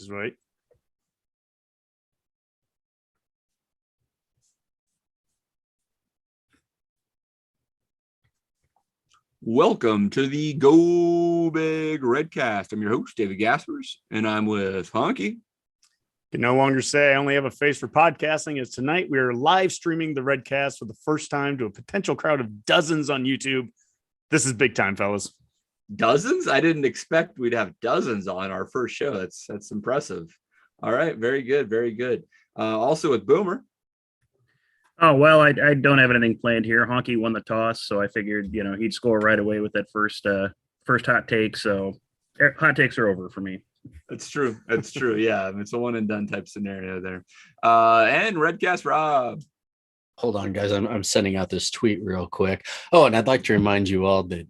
Just wait. Welcome to the Go Big Redcast. I'm your host, David Gaspers, and I'm with Honky. Can no longer say I only have a face for podcasting, as tonight we are live streaming the Redcast for the first time to a potential crowd of dozens on YouTube. This is big time, fellas. Dozens? I didn't expect we'd have dozens on our first show. That's impressive. All right, very good, very good. Also with Boomer. Oh, well, I don't have anything planned here. Honky won the toss, so I figured, he'd score right away with that first hot take. So hot takes are over for me. That's true. That's true. Yeah, it's a one and done type scenario there. And Redcast Rob. Hold on, guys. I'm sending out this tweet real quick. Oh, and I'd like to remind you all that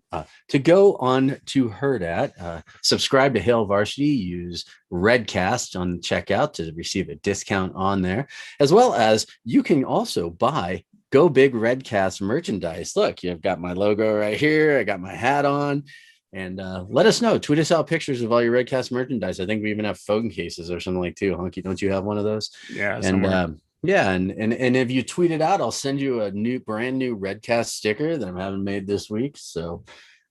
to go on to Herd subscribe to Hail Varsity, use Redcast on checkout to receive a discount on there, as well as you can also buy Go Big Redcast merchandise. Look, you've got my logo right here. I got my hat on. And let us know. Tweet us out pictures of all your Redcast merchandise. I think we even have phone cases or something like too. Honky, don't you have one of those? Yeah. And yeah, and if you tweet it out, I'll send you a brand new Redcast sticker that I'm having made this week. So,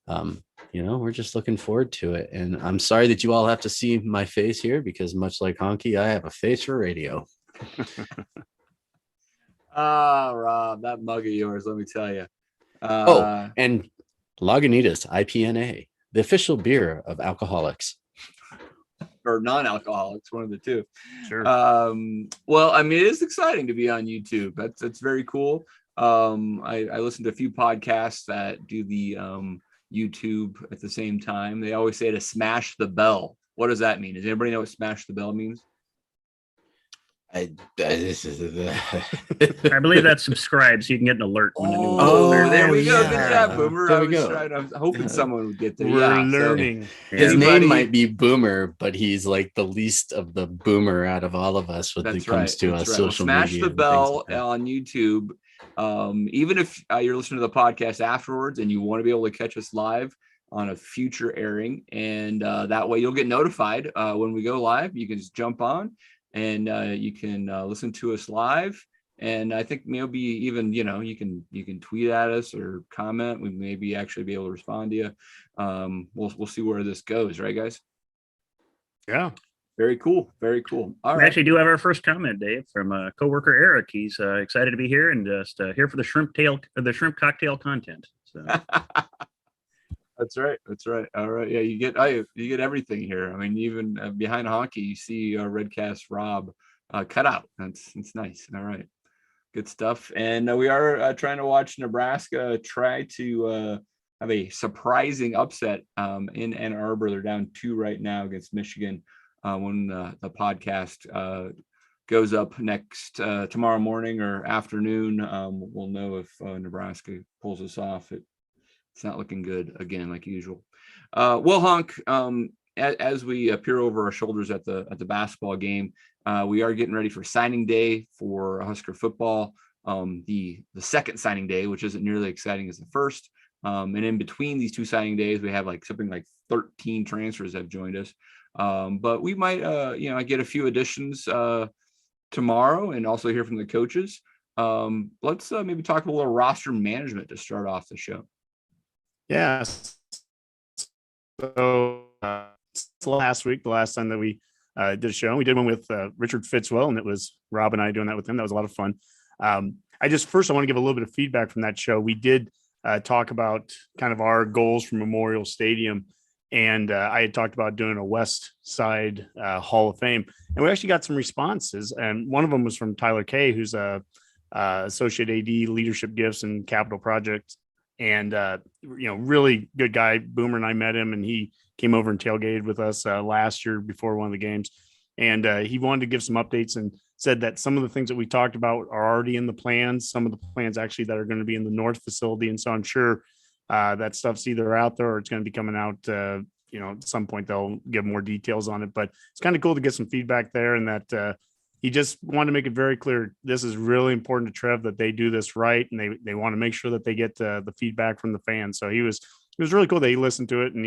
we're just looking forward to it. And I'm sorry that you all have to see my face here because much like Honky, I have a face for radio. Rob, that mug of yours, let me tell you. And Lagunitas IPNA, the official beer of alcoholics. Or non-alcoholics, one of the two. Sure. Well, I mean, it is exciting to be on YouTube. That's very cool. I listened to a few podcasts that do the YouTube at the same time. They always say to smash the bell. What does that mean? Does anybody know what smash the bell means? I believe that's subscribe, so you can get an alert when a new. There we go. Yeah. Good job, Boomer. There I we was go. I was hoping someone would get there. We're learning. His Anybody- name might be Boomer, but he's like the least of the boomer out of all of us when it comes to That's right. social Smash media. the and bell things like that. on YouTube. Even if you're listening to the podcast afterwards and you want to be able to catch us live on a future airing, and that way you'll get notified when we go live. You can just jump on and you can listen to us live. And I think maybe even, you can tweet at us or comment. We maybe actually be able to respond to you. We'll see where this goes. Right, guys? Yeah. Very cool. Very cool. All We right. actually do have our first comment, Dave, from coworker Eric. He's excited to be here and just here for the shrimp cocktail content. So. That's right. That's right. All right. Yeah, you get everything here. I mean, even behind Honky, you see Redcast Rob cut out. That's nice. All right, good stuff. And we are trying to watch Nebraska try to have a surprising upset in Ann Arbor. They're down 2 right now against Michigan. When the podcast goes up next tomorrow morning or afternoon, we'll know if Nebraska pulls this off. It's not looking good again, like usual. Well, Honk, as we peer over our shoulders at the basketball game, we are getting ready for signing day for Husker football. The second signing day, which isn't nearly exciting as the first. And in between these 2 signing days, we have something like 13 transfers have joined us. But we might, get a few additions tomorrow and also hear from the coaches. Let's maybe talk a little roster management to start off the show. Yeah. So last week, the last time that we did a show, we did one with Richard Fitzwell, and it was Rob and I doing that with him. That was a lot of fun. I want to give a little bit of feedback from that show. We did talk about kind of our goals for Memorial Stadium, and I had talked about doing a West Side Hall of Fame, and we actually got some responses. And one of them was from Tyler Kay, who's a associate AD, leadership gifts and capital projects. And, really good guy. Boomer and I met him, and he came over and tailgated with us last year before one of the games. And he wanted to give some updates and said that some of the things that we talked about are already in the plans. Some of the plans actually that are going to be in the North facility. And so I'm sure that stuff's either out there or it's going to be coming out, at some point they'll give more details on it. But it's kind of cool to get some feedback there, and that he just wanted to make it very clear this is really important to Trev, that they do this right, and they want to make sure that they get the feedback from the fans. So it was really cool that he listened to it, and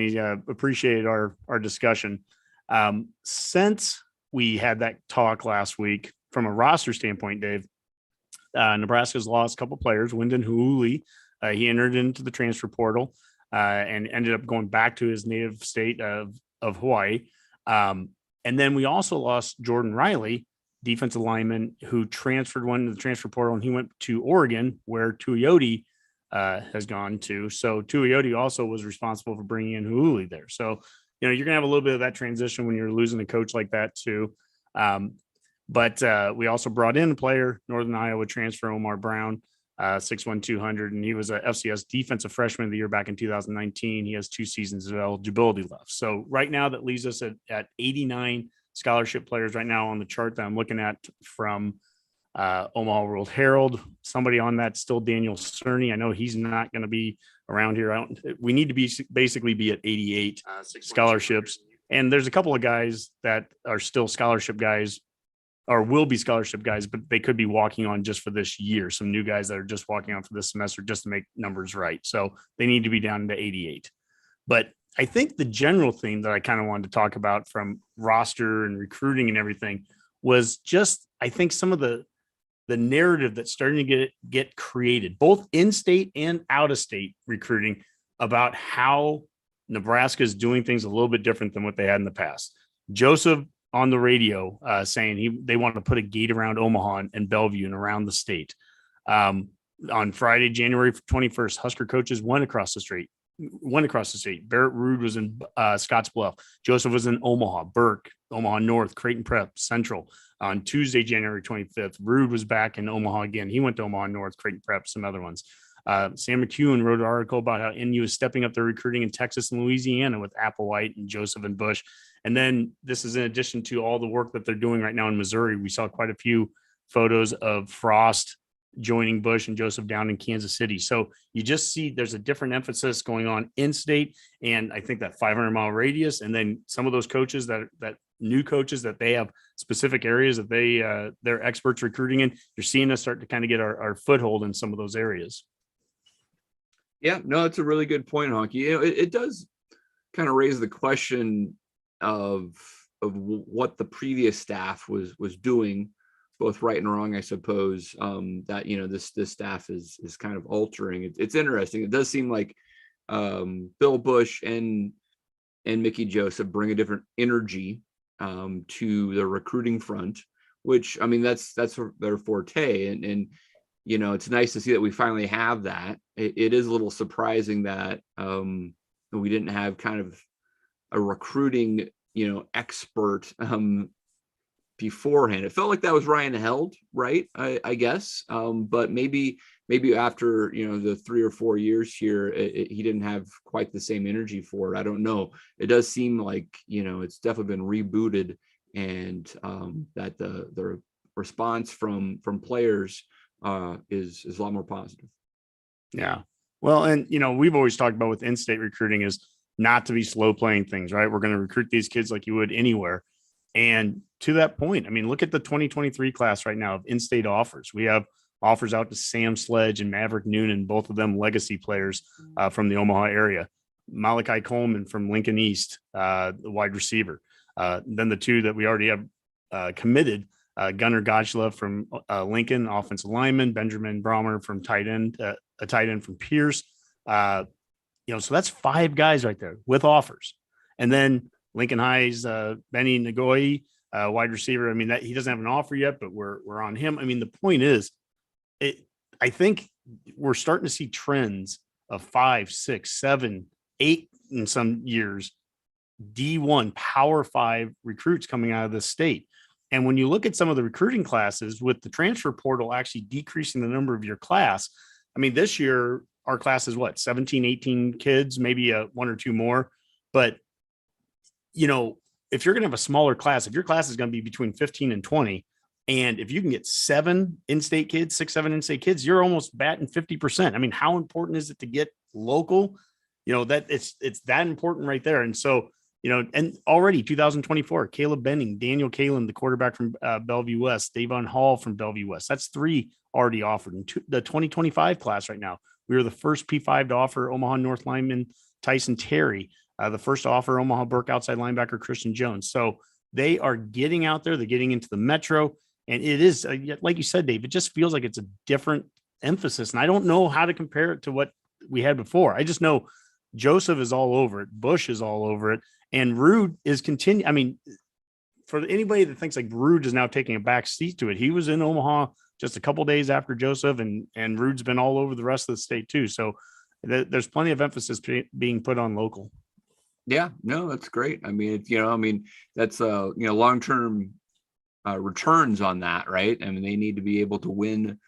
he appreciated our discussion. Since we had that talk last week, from a roster standpoint, Dave, Nebraska's lost a couple players. Wyndon Huuli, he entered into the transfer portal and ended up going back to his native state of Hawaii. And then we also lost Jordan Riley, defensive lineman, who transferred one to the transfer portal, and he went to Oregon, where Tuioti has gone to. So Tuioti also was responsible for bringing in Huuli there. So, you're going to have a little bit of that transition when you're losing a coach like that too. But we also brought in a player, Northern Iowa transfer, Omar Brown, 6'1", 200, and he was a FCS defensive freshman of the year back in 2019. He has 2 seasons of eligibility left. So right now that leaves us at 89 scholarship players right now on the chart that I'm looking at from Omaha World Herald. Somebody on that still Daniel Cerny. I know he's not going to be around here. We need to basically be at 88 scholarships. And there's a couple of guys that are still scholarship guys or will be scholarship guys, but they could be walking on just for this year. Some new guys that are just walking on for this semester just to make numbers right. So they need to be down to 88. But I think the general theme that I kind of wanted to talk about from roster and recruiting and everything was just, I think, some of the narrative that's starting to get created, both in-state and out-of-state recruiting, about how Nebraska is doing things a little bit different than what they had in the past. Joseph on the radio saying they want to put a gate around Omaha and Bellevue and around the state. On Friday, January 21st, Husker coaches went across the state. Barrett Ruud was in Scottsbluff. Joseph was in Omaha. Burke, Omaha North, Creighton Prep, Central. On Tuesday, January 25th, Ruud was back in Omaha again. He went to Omaha North, Creighton Prep, some other ones. Sam McEwen wrote an article about how NU is stepping up their recruiting in Texas and Louisiana with Applewhite and Joseph and Bush. And then this is in addition to all the work that they're doing right now in Missouri. We saw quite a few photos of Frost joining Bush and Joseph down in Kansas City. So you just see there's a different emphasis going on in state. And I think that 500-mile radius, and then some of those coaches that new coaches that they have specific areas that they're experts recruiting in, you're seeing us start to kind of get our foothold in some of those areas. Yeah, no, it's a really good point, Honky. It does kind of raise the question of what the previous staff was doing, both right and wrong, I suppose. That this staff is kind of altering. It's interesting. It does seem like Bill Bush and Mickey Joseph bring a different energy to the recruiting front, which, I mean, that's their forte, and it's nice to see that we finally have that. It is a little surprising that we didn't have kind of a recruiting, expert beforehand. It felt like that was Ryan Held, right? I guess. But maybe after, the 3 or 4 years here, he didn't have quite the same energy for it. I don't know. It does seem like, it's definitely been rebooted, and that the response from players is a lot more positive. Yeah. Well, and, we've always talked about with in-state recruiting is not to be slow playing things, right? We're going to recruit these kids like you would anywhere. And to that point, I mean, look at the 2023 class right now of in-state offers. We have offers out to Sam Sledge and Maverick Noonan, both of them legacy players from the Omaha area. Malachi Coleman from Lincoln East, the wide receiver. Then the 2 that we already have committed, Gunnar Gotchla from Lincoln, offensive lineman, Benjamin Brommer from tight end, a tight end from Pierce. So that's 5 guys right there with offers. And then Lincoln High's Benny Nagoyi, wide receiver. I mean, that he doesn't have an offer yet, but we're on him. I mean, the point is, I think we're starting to see trends of 5, 6, 7, 8 in some years, D1 Power 5 recruits coming out of the state. And when you look at some of the recruiting classes with the transfer portal actually decreasing the number of your class, I mean, this year our class is 17, 18 kids, maybe 1 or 2 more. But, if you're going to have a smaller class, if your class is going to be between 15 and 20, and if you can get 7 in-state kids, 6, 7 in-state kids, you're almost batting 50%. I mean, how important is it to get local? That it's that important right there. And so, and already 2024, Caleb Benning, Daniel Kalen, the quarterback from Bellevue West, Davon Hall from Bellevue West. That's 3 already offered. In the 2025 class right now, we were the first P5 to offer Omaha North lineman Tyson Terry. the first offer, Omaha Burke outside linebacker Christian Jones. So they are getting out there. They're getting into the metro. And it is, like you said, Dave, it just feels like it's a different emphasis. And I don't know how to compare it to what we had before. I just know Joseph is all over it. Bush is all over it. And Rude is continuing. I mean, for anybody that thinks like Rude is now taking a back seat to it, he was in Omaha just a couple days after Joseph, and Rude's been all over the rest of the state too. So there's plenty of emphasis being put on local. Yeah, no, that's great. I mean, that's long-term returns on that, right? I mean, they need to be able to win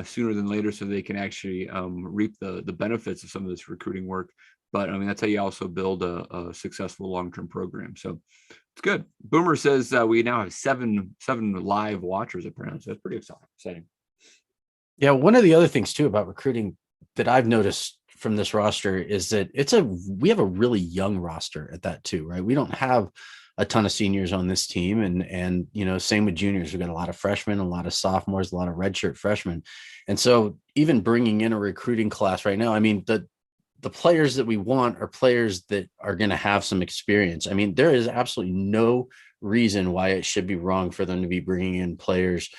sooner than later so they can actually reap the benefits of some of this recruiting work. But I mean, that's how you also build a successful long-term program. So it's good. Boomer says we now have seven live watchers apparently. So that's pretty exciting. Yeah, one of the other things too about recruiting that I've noticed from this roster is that we have a really young roster at that too, right? We don't have a ton of seniors on this team, and same with juniors. We've got a lot of freshmen, a lot of sophomores, a lot of redshirt freshmen, and so even bringing in a recruiting class right now, I mean, the players that we want are players that are going to have some experience. I mean, there is absolutely no reason why it should be wrong for them to be bringing in players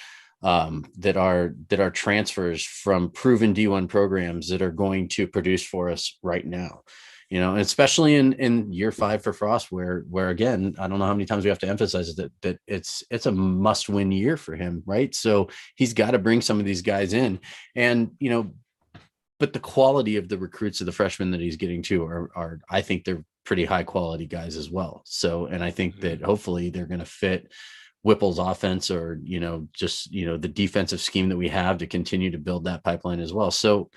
that are transfers from proven D1 programs that are going to produce for us right now, especially in year 5 for Frost, where again, I don't know how many times we have to emphasize that it's a must-win year for him, right? So he's got to bring some of these guys in, and but the quality of the recruits of the freshmen that he's getting to are I think they're pretty high quality guys as well. So, and I think that hopefully they're going to fit Whipple's offense or, just, the defensive scheme that we have to continue to build that pipeline as well. So,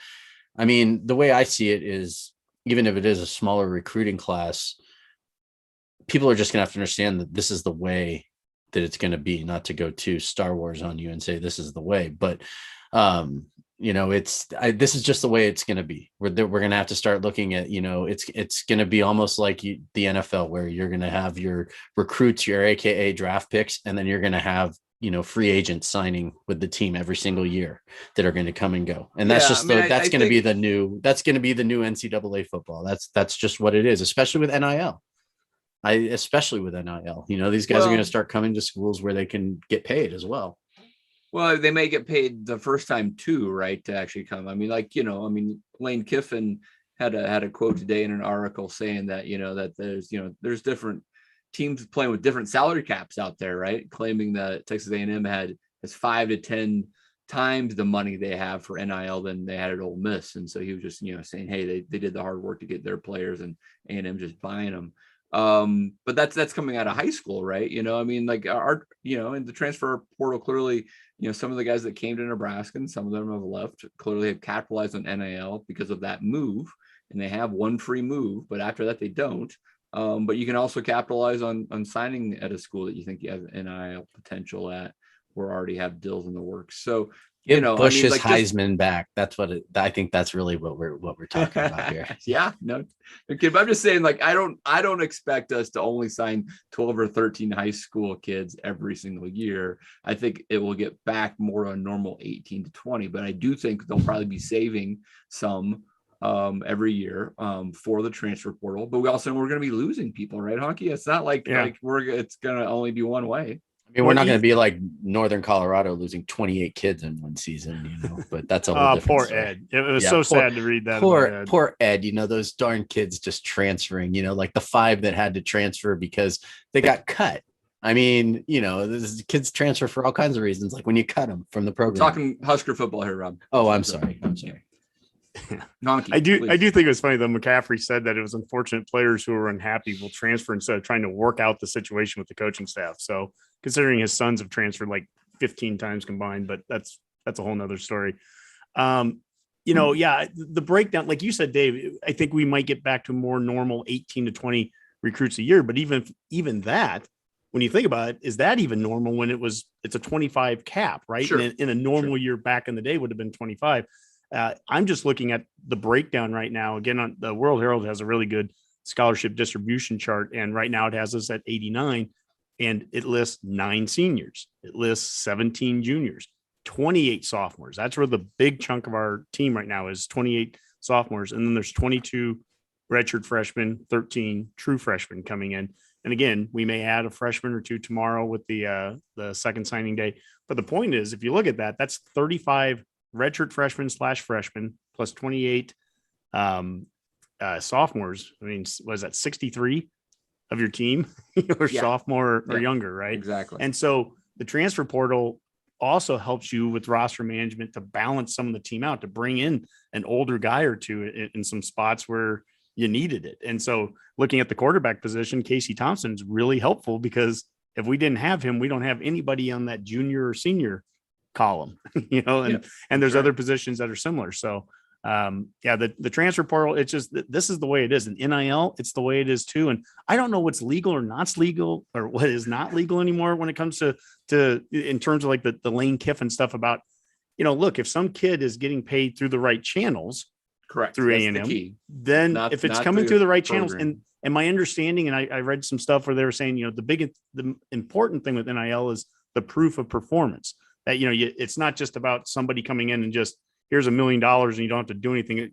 I mean, the way I see it is, even if it is a smaller recruiting class, people are just going to have to understand that this is the way that it's going to be, not to go to Star Wars on you and say this is the way, but this is just the way it's going to be. We're going to have to start looking at, it's going to be almost like the NFL, where you're going to have your recruits, your AKA draft picks, and then you're going to have, free agents signing with the team every single year that are going to come and go. And that's that's going to be the new NCAA football. That's just what it is, especially with NIL. These guys are going to start coming to schools where they can get paid as well. Well, they may get paid the first time too, right? To actually come. I mean, Lane Kiffin had a quote today in an article saying that, that there's different teams playing with different salary caps out there, right? Claiming that Texas A&M has 5 to 10 times the money they have for NIL than they had at Ole Miss. And so he was just, saying, hey, they did the hard work to get their players, and A&M just buying them. But that's coming out of high school, right? In the transfer portal, clearly, some of the guys that came to Nebraska, and some of them have left, clearly have capitalized on NIL because of that move, and they have one free move, but after that they don't. But you can also capitalize on signing at a school that you think you have NIL potential at, or already have deals in the works. So Bush's Heisman back. That's I think that's really what we're talking about here. Yeah, no, okay, but I'm just saying, I don't expect us to only sign 12 or 13 high school kids every single year. I think it will get back more on normal 18 to 20, but I do think they'll probably be saving some every year for the transfer portal. But we're going to be losing people, right, Honky? It's not like it's going to only be one way. I mean, we're not going to be like Northern Colorado losing 28 kids in one season, but that's a whole different poor story. Ed. It was sad to read that. Poor Ed, those darn kids just transferring, like the 5 that had to transfer because they got cut. I mean, these kids transfer for all kinds of reasons, like when you cut them from the program. We're talking Husker football here, Rob. Oh, I'm sorry. Honky, I do think it was funny though. McCaffrey said that it was unfortunate players who were unhappy will transfer instead of trying to work out the situation with the coaching staff. So considering his sons have transferred like 15 times combined, but that's a whole nother story. The breakdown, like you said, Dave, I think we might get back to more normal 18 to 20 recruits a year. But even that, when you think about it, is that even normal when it's a 25 cap, right? Sure. In a normal year back in the day would have been 25. I'm just looking at the breakdown right now. Again, on the World Herald has a really good scholarship distribution chart. And right now it has us at 89, and it lists 9 seniors. It lists 17 juniors, 28 sophomores. That's where the big chunk of our team right now is, 28 sophomores. And then there's 22 redshirt freshmen, 13 true freshmen coming in. And again, we may add a freshman or two tomorrow with the second signing day. But the point is, if you look at that, that's 35 redshirt freshmen / freshmen plus 28 sophomores. I mean, was that 63 of your team or sophomore or younger, right? Exactly. And so the transfer portal also helps you with roster management to balance some of the team out, to bring in an older guy or two in some spots where you needed it. And so looking at the quarterback position, Casey Thompson's really helpful, because if we didn't have him, we don't have anybody on that junior or senior column, and there's other positions that are similar. So the transfer portal, it's just, this is the way it is. And NIL, it's the way it is too. And I don't know what's legal or not legal, or what is not legal anymore when it comes to in terms of like the Lane Kiffin stuff about, look, if some kid is getting paid through the right channels, correct, through A&M, then if it's coming through the right channels, and my understanding, and I read some stuff where they were saying, the important thing with NIL is the proof of performance, that, it's not just about somebody coming in and just, here's $1 million and you don't have to do anything.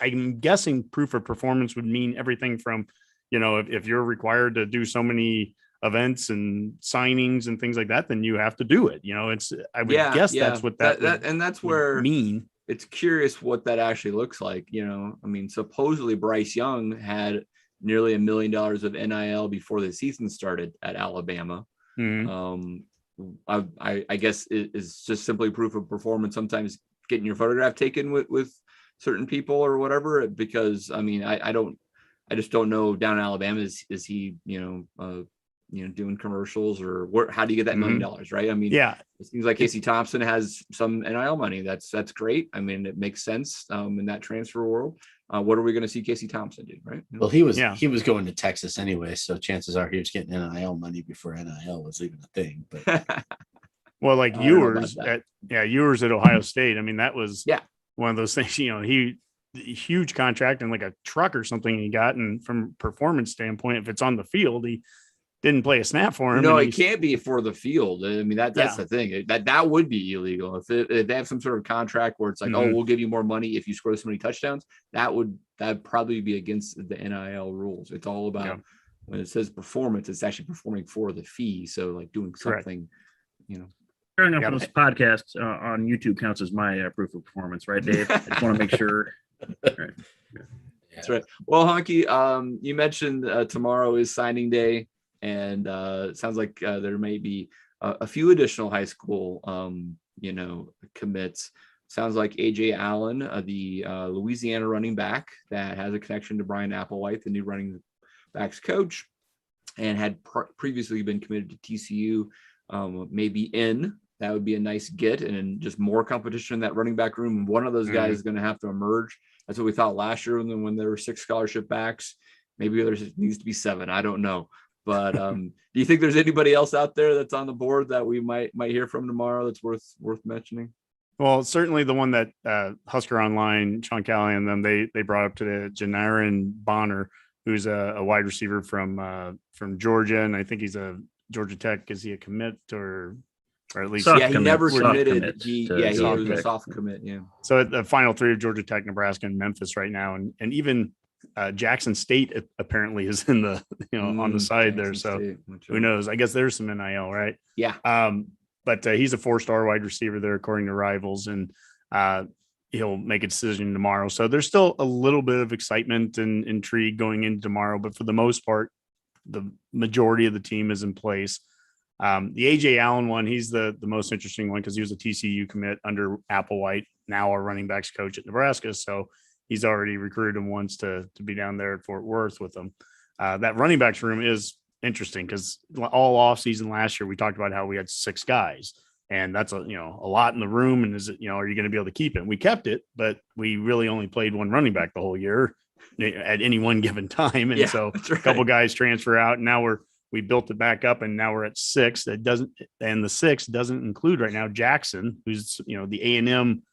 I'm guessing proof of performance would mean everything from, if you're required to do so many events and signings and things like that, then you have to do it. I would guess that's what that and that's where mean. It's curious what that actually looks like. Supposedly Bryce Young had nearly $1 million of NIL before the season started at Alabama. Mm-hmm. I guess it is just simply proof of performance. Sometimes getting your photograph taken with certain people or whatever, because I just don't know down in Alabama, is he doing commercials, or how do you get that $1 million, right? It seems like Casey Thompson has some NIL money. That's great. It makes sense in that transfer world. What are we going to see Casey Thompson do, right? Well, he was going to Texas anyway, so chances are he was getting NIL money before NIL was even a thing. But well, like Ewers at Ohio State. That was one of those things. Huge contract and like a truck or something he got, and from performance standpoint, if it's on the field, he didn't play a snap for him. No, it can't be for the field. That's the thing. That would be illegal if they have some sort of contract where it's like, oh, we'll give you more money if you score so many touchdowns. That'd probably be against the NIL rules. It's all about when it says performance, it's actually performing for the fee. So like doing something, Showing up on this podcast on YouTube counts as my proof of performance, right, Dave? I just want to make sure. Right. That's right. Well, Honky, you mentioned tomorrow is signing day. And it sounds like there may be a few additional high school, commits. Sounds like AJ Allen, the Louisiana running back that has a connection to Brian Applewhite, the new running backs coach, and had previously been committed to TCU, maybe in. That would be a nice get, and just more competition in that running back room. One of those guys is going to have to emerge. That's what we thought last year when there were 6 scholarship backs. Maybe there needs to be 7. I don't know. But do you think there's anybody else out there that's on the board that we might hear from tomorrow that's worth mentioning? Well, certainly the one that Husker Online, Sean Callahan, and them, they brought up today, Janiran Bonner, who's a wide receiver from Georgia, and I think he's a Georgia Tech. Is he a commit or at least? He never committed. He was a soft commit. Yeah. So at the final 3 of Georgia Tech, Nebraska, and Memphis right now, and even Jackson State apparently is in the on the side there. So who knows? I guess there's some NIL, right? Yeah. But he's a 4-star wide receiver there, according to Rivals, and he'll make a decision tomorrow. So there's still a little bit of excitement and intrigue going into tomorrow, but for the most part, the majority of the team is in place. The AJ Allen one, he's the most interesting one because he was a TCU commit under Applewhite, now our running backs coach at Nebraska. So he's already recruited him once to be down there at Fort Worth with them. That running backs room is interesting because all off season last year, we talked about how we had 6 guys, and that's a lot in the room. And is it, are you going to be able to keep it? And we kept it, but we really only played one running back the whole year at any one given time. And so a couple guys transfer out, and now we built it back up, and now we're at 6. The 6 doesn't include right now Jackson, who's, the A&M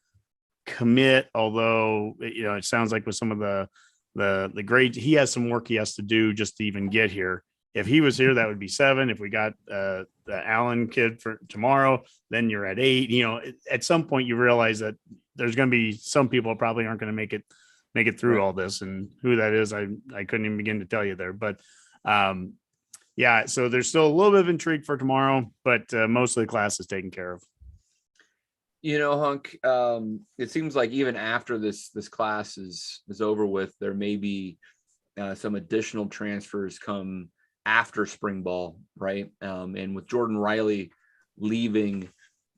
commit, although it sounds like with some of the grades, he has some work he has to do just to even get here. If he was here, that would be 7. If we got the Allen kid for tomorrow, then you're at 8. At some point you realize that there's going to be some people probably aren't going to make it make it through Right. all this, and who that is, I couldn't even begin to tell you there. But yeah, so there's still a little bit of intrigue for tomorrow, but most of the class is taken care of. Hunk, it seems like even after this class is over with, there may be some additional transfers come after spring ball, right? And with Jordan Riley leaving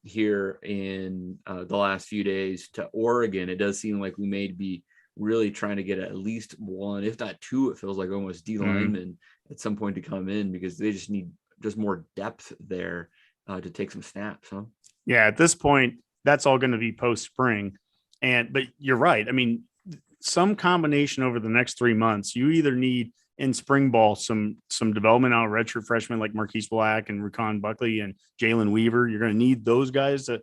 here in the last few days to Oregon, it does seem like we may be really trying to get at least one, if not two, it feels like almost D linemen at some point to come in, because they just need more depth there to take some snaps, huh? Yeah, at this point, that's all going to be post spring. But you're right. I mean, some combination over the next 3 months, you either need in spring ball some development out of redshirt freshmen like Marquise Black and Rukon Buckley and Jalen Weaver. You're going to need those guys to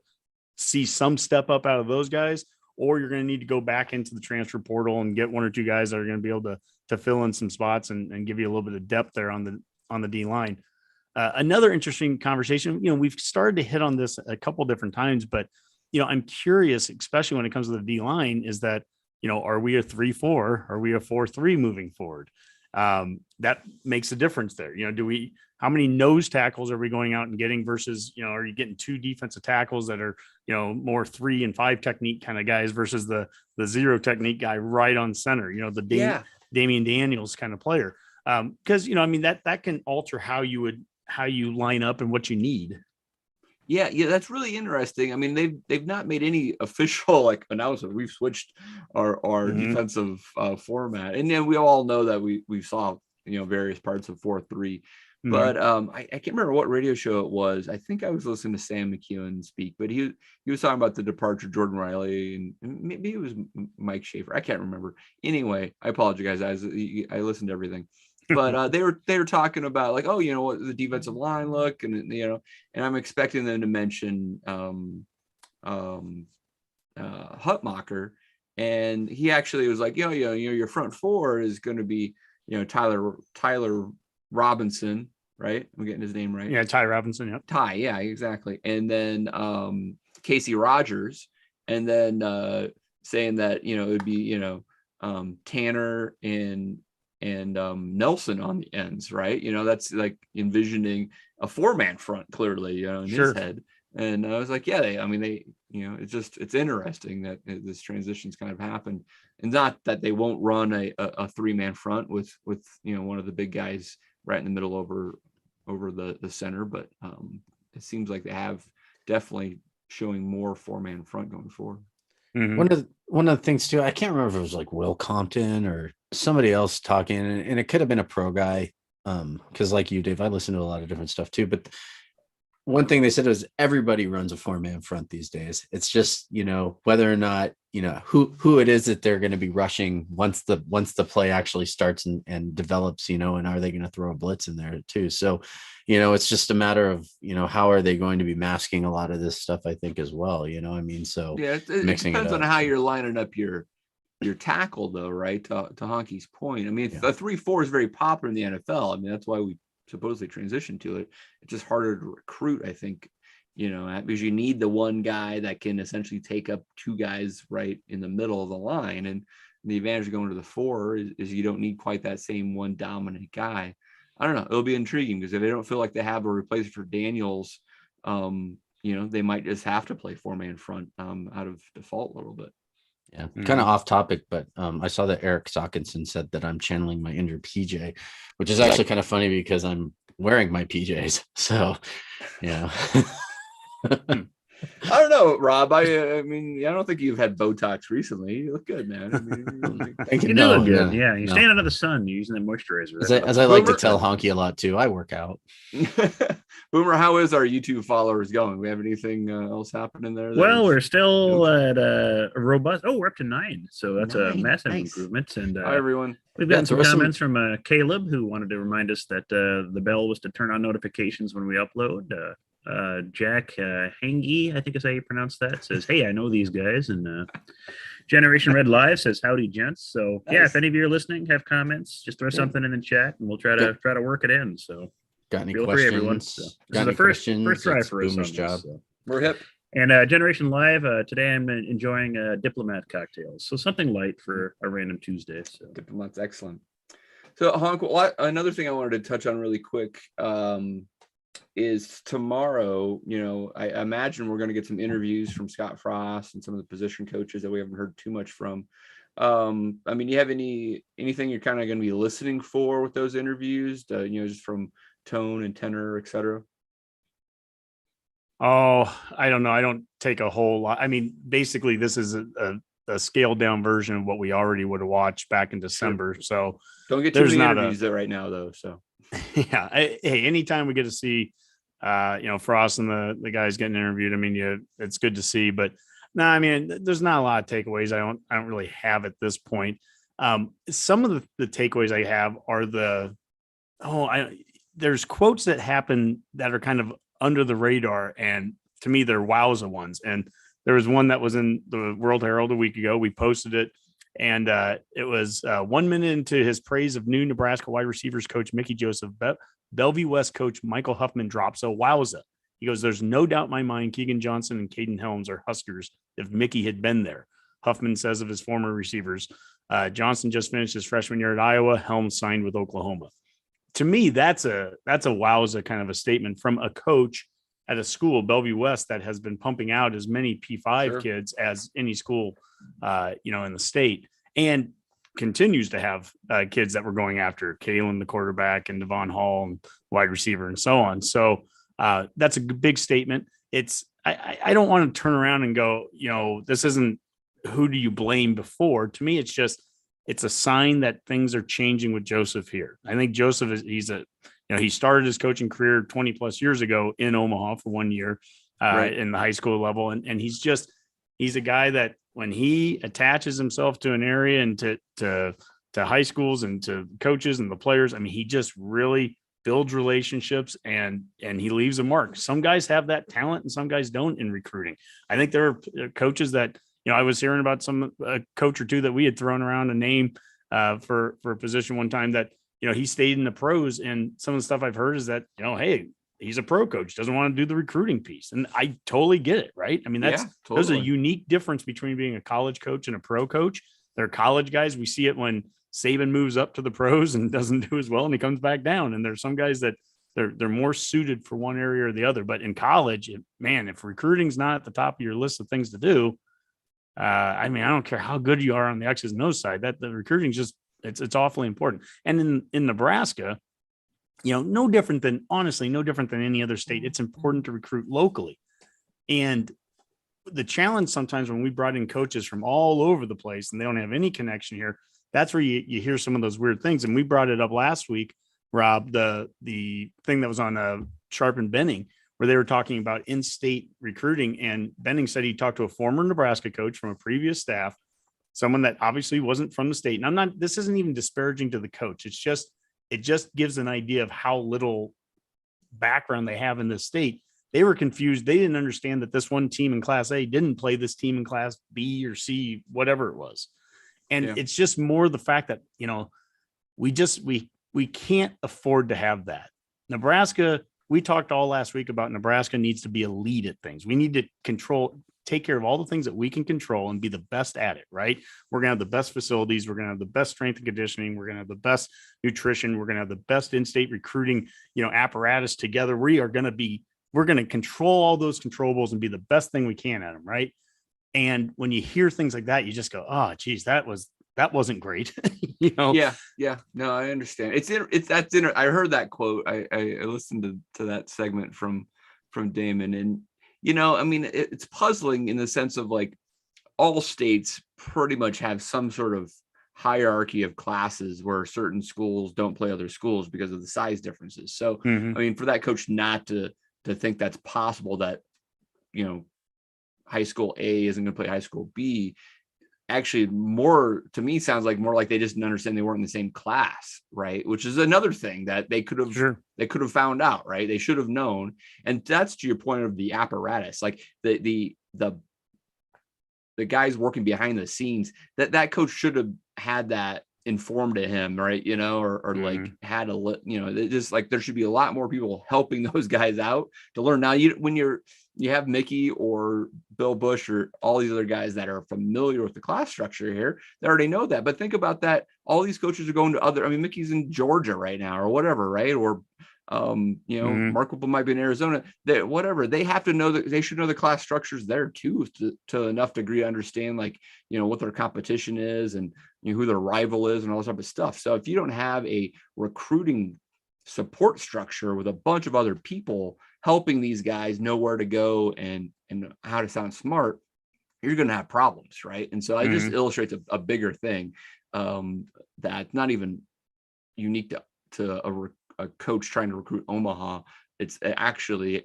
see some step up out of those guys, or you're going to need to go back into the transfer portal and get one or two guys that are going to be able to fill in some spots and give you a little bit of depth there on the D line. Another interesting conversation, we've started to hit on this a couple different times, but I'm curious, especially when it comes to the D line, is that, are we a 3-4? Are we a 4-3 moving forward? That makes a difference there. How many nose tackles are we going out and getting versus, are you getting two defensive tackles that are, more 3 and 5 technique kind of guys versus the 0 technique guy right on center, Damian Daniels kind of player. Cause that can alter how you line up and what you need. Yeah, that's really interesting. I mean, they've not made any official announcement. We've switched our defensive format, and then we all know that we saw various parts of 4-3. But I can't remember what radio show it was. I think I was listening to Sam McEwen speak, but he was talking about the departure of Jordan Riley, and maybe it was Mike Schaefer. I can't remember. Anyway, I apologize, guys. I listened to everything. But they were talking about what the defensive line look, and and I'm expecting them to mention Hutmacher, and he actually was like, your front four is going to be Tyler Robinson, right? I'm getting his name right. Yeah, Ty Robinson. Yep. Ty, yeah, exactly. And then Casey Rogers, and then saying that it would be Tanner and Nelson on the ends, right? That's like envisioning a 4-man front clearly, in his head. And I was like, yeah, it's interesting that this transition's kind of happened, and not that they won't run a 3-man front with one of the big guys right in the middle over the center, but it seems like they have definitely showing more 4-man front going forward. Mm-hmm. One of the things too, I can't remember if it was like Will Compton or somebody else talking, and it could have been a pro guy, because like you, Dave, I listen to a lot of different stuff too, but one thing they said was everybody runs a 4-man front these days. It's just whether or not who it is that they're going to be rushing once the play actually starts and develops, and are they going to throw a blitz in there too? So it's just a matter of how are they going to be masking a lot of this stuff, I think, as well. So yeah, it depends on how you're lining up your tackle, though, right? To Honky's point, a 3-4 is very popular in the NFL. That's why we supposedly transitioned to it. It's just harder to recruit, I think, because you need the one guy that can essentially take up 2 guys right in the middle of the line. And the advantage of going to the 4 is you don't need quite that same one dominant guy. I don't know. It'll be intriguing, because if they don't feel like they have a replacement for Daniels, they might just have to play 4-man front out of default a little bit. Yeah, kind of off topic, but I saw that Eric Sockinson said that I'm channeling my inner PJ, which is actually kind of funny because I'm wearing my PJs. So, yeah. I don't know, Rob. I don't think you've had Botox recently. You look good, man. You do look good. Yeah, you stand under the sun. You're using the moisturizer. As I like to tell Honky a lot too, I work out. Boomer, how is our YouTube followers going? We have anything else happening there? Well, we're still at a robust. Oh, we're up to 9, so that's a massive improvement. And hi, everyone. We've gotten some comments from Caleb, who wanted to remind us that the bell was to turn on notifications when we upload. Jack Hangy, I think is how you pronounce that, says, "Hey, I know these guys." And Generation Red Live says, "Howdy, gents." So nice. Yeah, if any of you are listening, have comments, just throw something in the chat, and we'll try to work it in. So got any questions? Everyone. So this is the first try for us. We're hip. And Generation Live, today I'm enjoying Diplomat cocktails. So something light for a random Tuesday. So Diplomat's excellent. So, Honk, another thing I wanted to touch on really quick is tomorrow, I imagine we're going to get some interviews from Scott Frost and some of the position coaches that we haven't heard too much from. I mean, you have anything you're kind of going to be listening for with those interviews, just from tone and tenor, et cetera? Oh, I don't know. I don't take a whole lot. I mean, basically, this is a scaled down version of what we already would have watched back in December. Sure. So don't get too many interviews there right now, though. So yeah, hey, anytime we get to see, Frost and the guys getting interviewed, I mean, it's good to see. But no, I mean, there's not a lot of takeaways. I don't really have at this point. Some of the takeaways I have are there's quotes that happen that are kind of under the radar, and to me they're wowza ones. And there was one that was in the World Herald a week ago. We posted it, and it was 1 minute into his praise of new Nebraska wide receivers coach Mickey Joseph. Bellevue West coach Michael Huffman drops a wowza. He goes, "There's no doubt in my mind Keegan Johnson and Caden Helms are Huskers if Mickey had been there." Huffman says of his former receivers, Johnson just finished his freshman year at Iowa. Helms signed with Oklahoma. To me, that's a wowza kind of a statement from a coach at a school, Bellevue West, that has been pumping out as many P5 kids as any school, in the state, and continues to have kids that we're going after, Kalen, the quarterback, and Devon Hall, and wide receiver, and so on. So that's a big statement. I don't want to turn around and go, this isn't who do you blame before. To me, it's a sign that things are changing with Joseph here. I think Joseph he started his coaching career 20 plus years ago in Omaha for 1 year in the high school level. And he's a guy that when he attaches himself to an area and to high schools and to coaches and the players, I mean, he just really builds relationships and he leaves a mark. Some guys have that talent and some guys don't in recruiting. I think there are coaches that, I was hearing about some coach or two that we had thrown around a name for a position one time that, he stayed in the pros, and some of the stuff I've heard is that, hey, he's a pro coach, doesn't want to do the recruiting piece. And I totally get it. Right. I mean, there's a unique difference between being a college coach and a pro coach. They're college guys. We see it when Saban moves up to the pros and doesn't do as well, and he comes back down. And there's some guys that they're more suited for one area or the other. But in college, if recruiting's not at the top of your list of things to do, I don't care how good you are on the X's and O's side, that the recruiting is it's awfully important. And in Nebraska, no different than any other state. It's important to recruit locally. And the challenge sometimes when we brought in coaches from all over the place and they don't have any connection here, that's where you hear some of those weird things. And we brought it up last week, Rob, the thing that was on Sharp and Benning, where they were talking about in-state recruiting. And Benning said he talked to a former Nebraska coach from a previous staff, someone that obviously wasn't from the state. And this isn't even disparaging to the coach. It just gives an idea of how little background they have in this state. They were confused. They didn't understand that this one team in Class A didn't play this team in Class B or C, whatever it was. And it's just more the fact that, we can't afford to have that. Nebraska, we talked all last week about Nebraska needs to be a lead at things. We need to take care of all the things that we can control and be the best at it, right? We're going to have the best facilities. We're going to have the best strength and conditioning. We're going to have the best nutrition. We're going to have the best in-state recruiting, apparatus together. We're going to control all those controllables and be the best thing we can at them, right? And when you hear things like that, you just go, oh, geez, that wasn't great. Yeah. No, I understand. I heard that quote. I listened to that segment from Damon, and it's puzzling in the sense of like all states pretty much have some sort of hierarchy of classes where certain schools don't play other schools because of the size differences. So, for that coach not to think that's possible, that, high school A isn't going to play high school B, actually more to me sounds like more like they just didn't understand they weren't in the same class, right? Which is another thing that they could have found out, right? They should have known. And that's to your point of the apparatus, like the guys working behind the scenes, that coach should have had that informed to him, right? Or like had just like there should be a lot more people helping those guys out to learn. Now, when you're you have Mickey or Bill Bush or all these other guys that are familiar with the class structure here. They already know that. But think about that. All these coaches are going to other, I mean, Mickey's in Georgia right now or whatever, right? Or, Mark Whipple might be in Arizona. Whatever. They have to know that they should know the class structures there too, to enough degree to understand, like, what their competition is and who their rival is and all this type of stuff. So if you don't have a recruiting support structure with a bunch of other people helping these guys know where to go and how to sound smart, you're going to have problems, right? And so it just illustrates a bigger thing that's not even unique to a coach trying to recruit Omaha. It's actually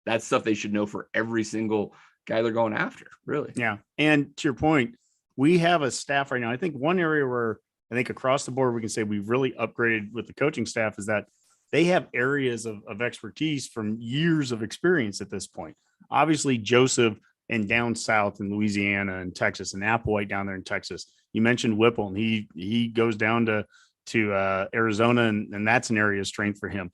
that's stuff they should know for every single guy they're going after, really. Yeah. And to your point, we have a staff right now. I think one area where I think across the board we can say we've really upgraded with the coaching staff is that they have areas of expertise from years of experience at this point. Obviously, Joseph and down south in Louisiana and Texas, and Applewhite down there in Texas. You mentioned Whipple, and he goes down to Arizona, and that's an area of strength for him.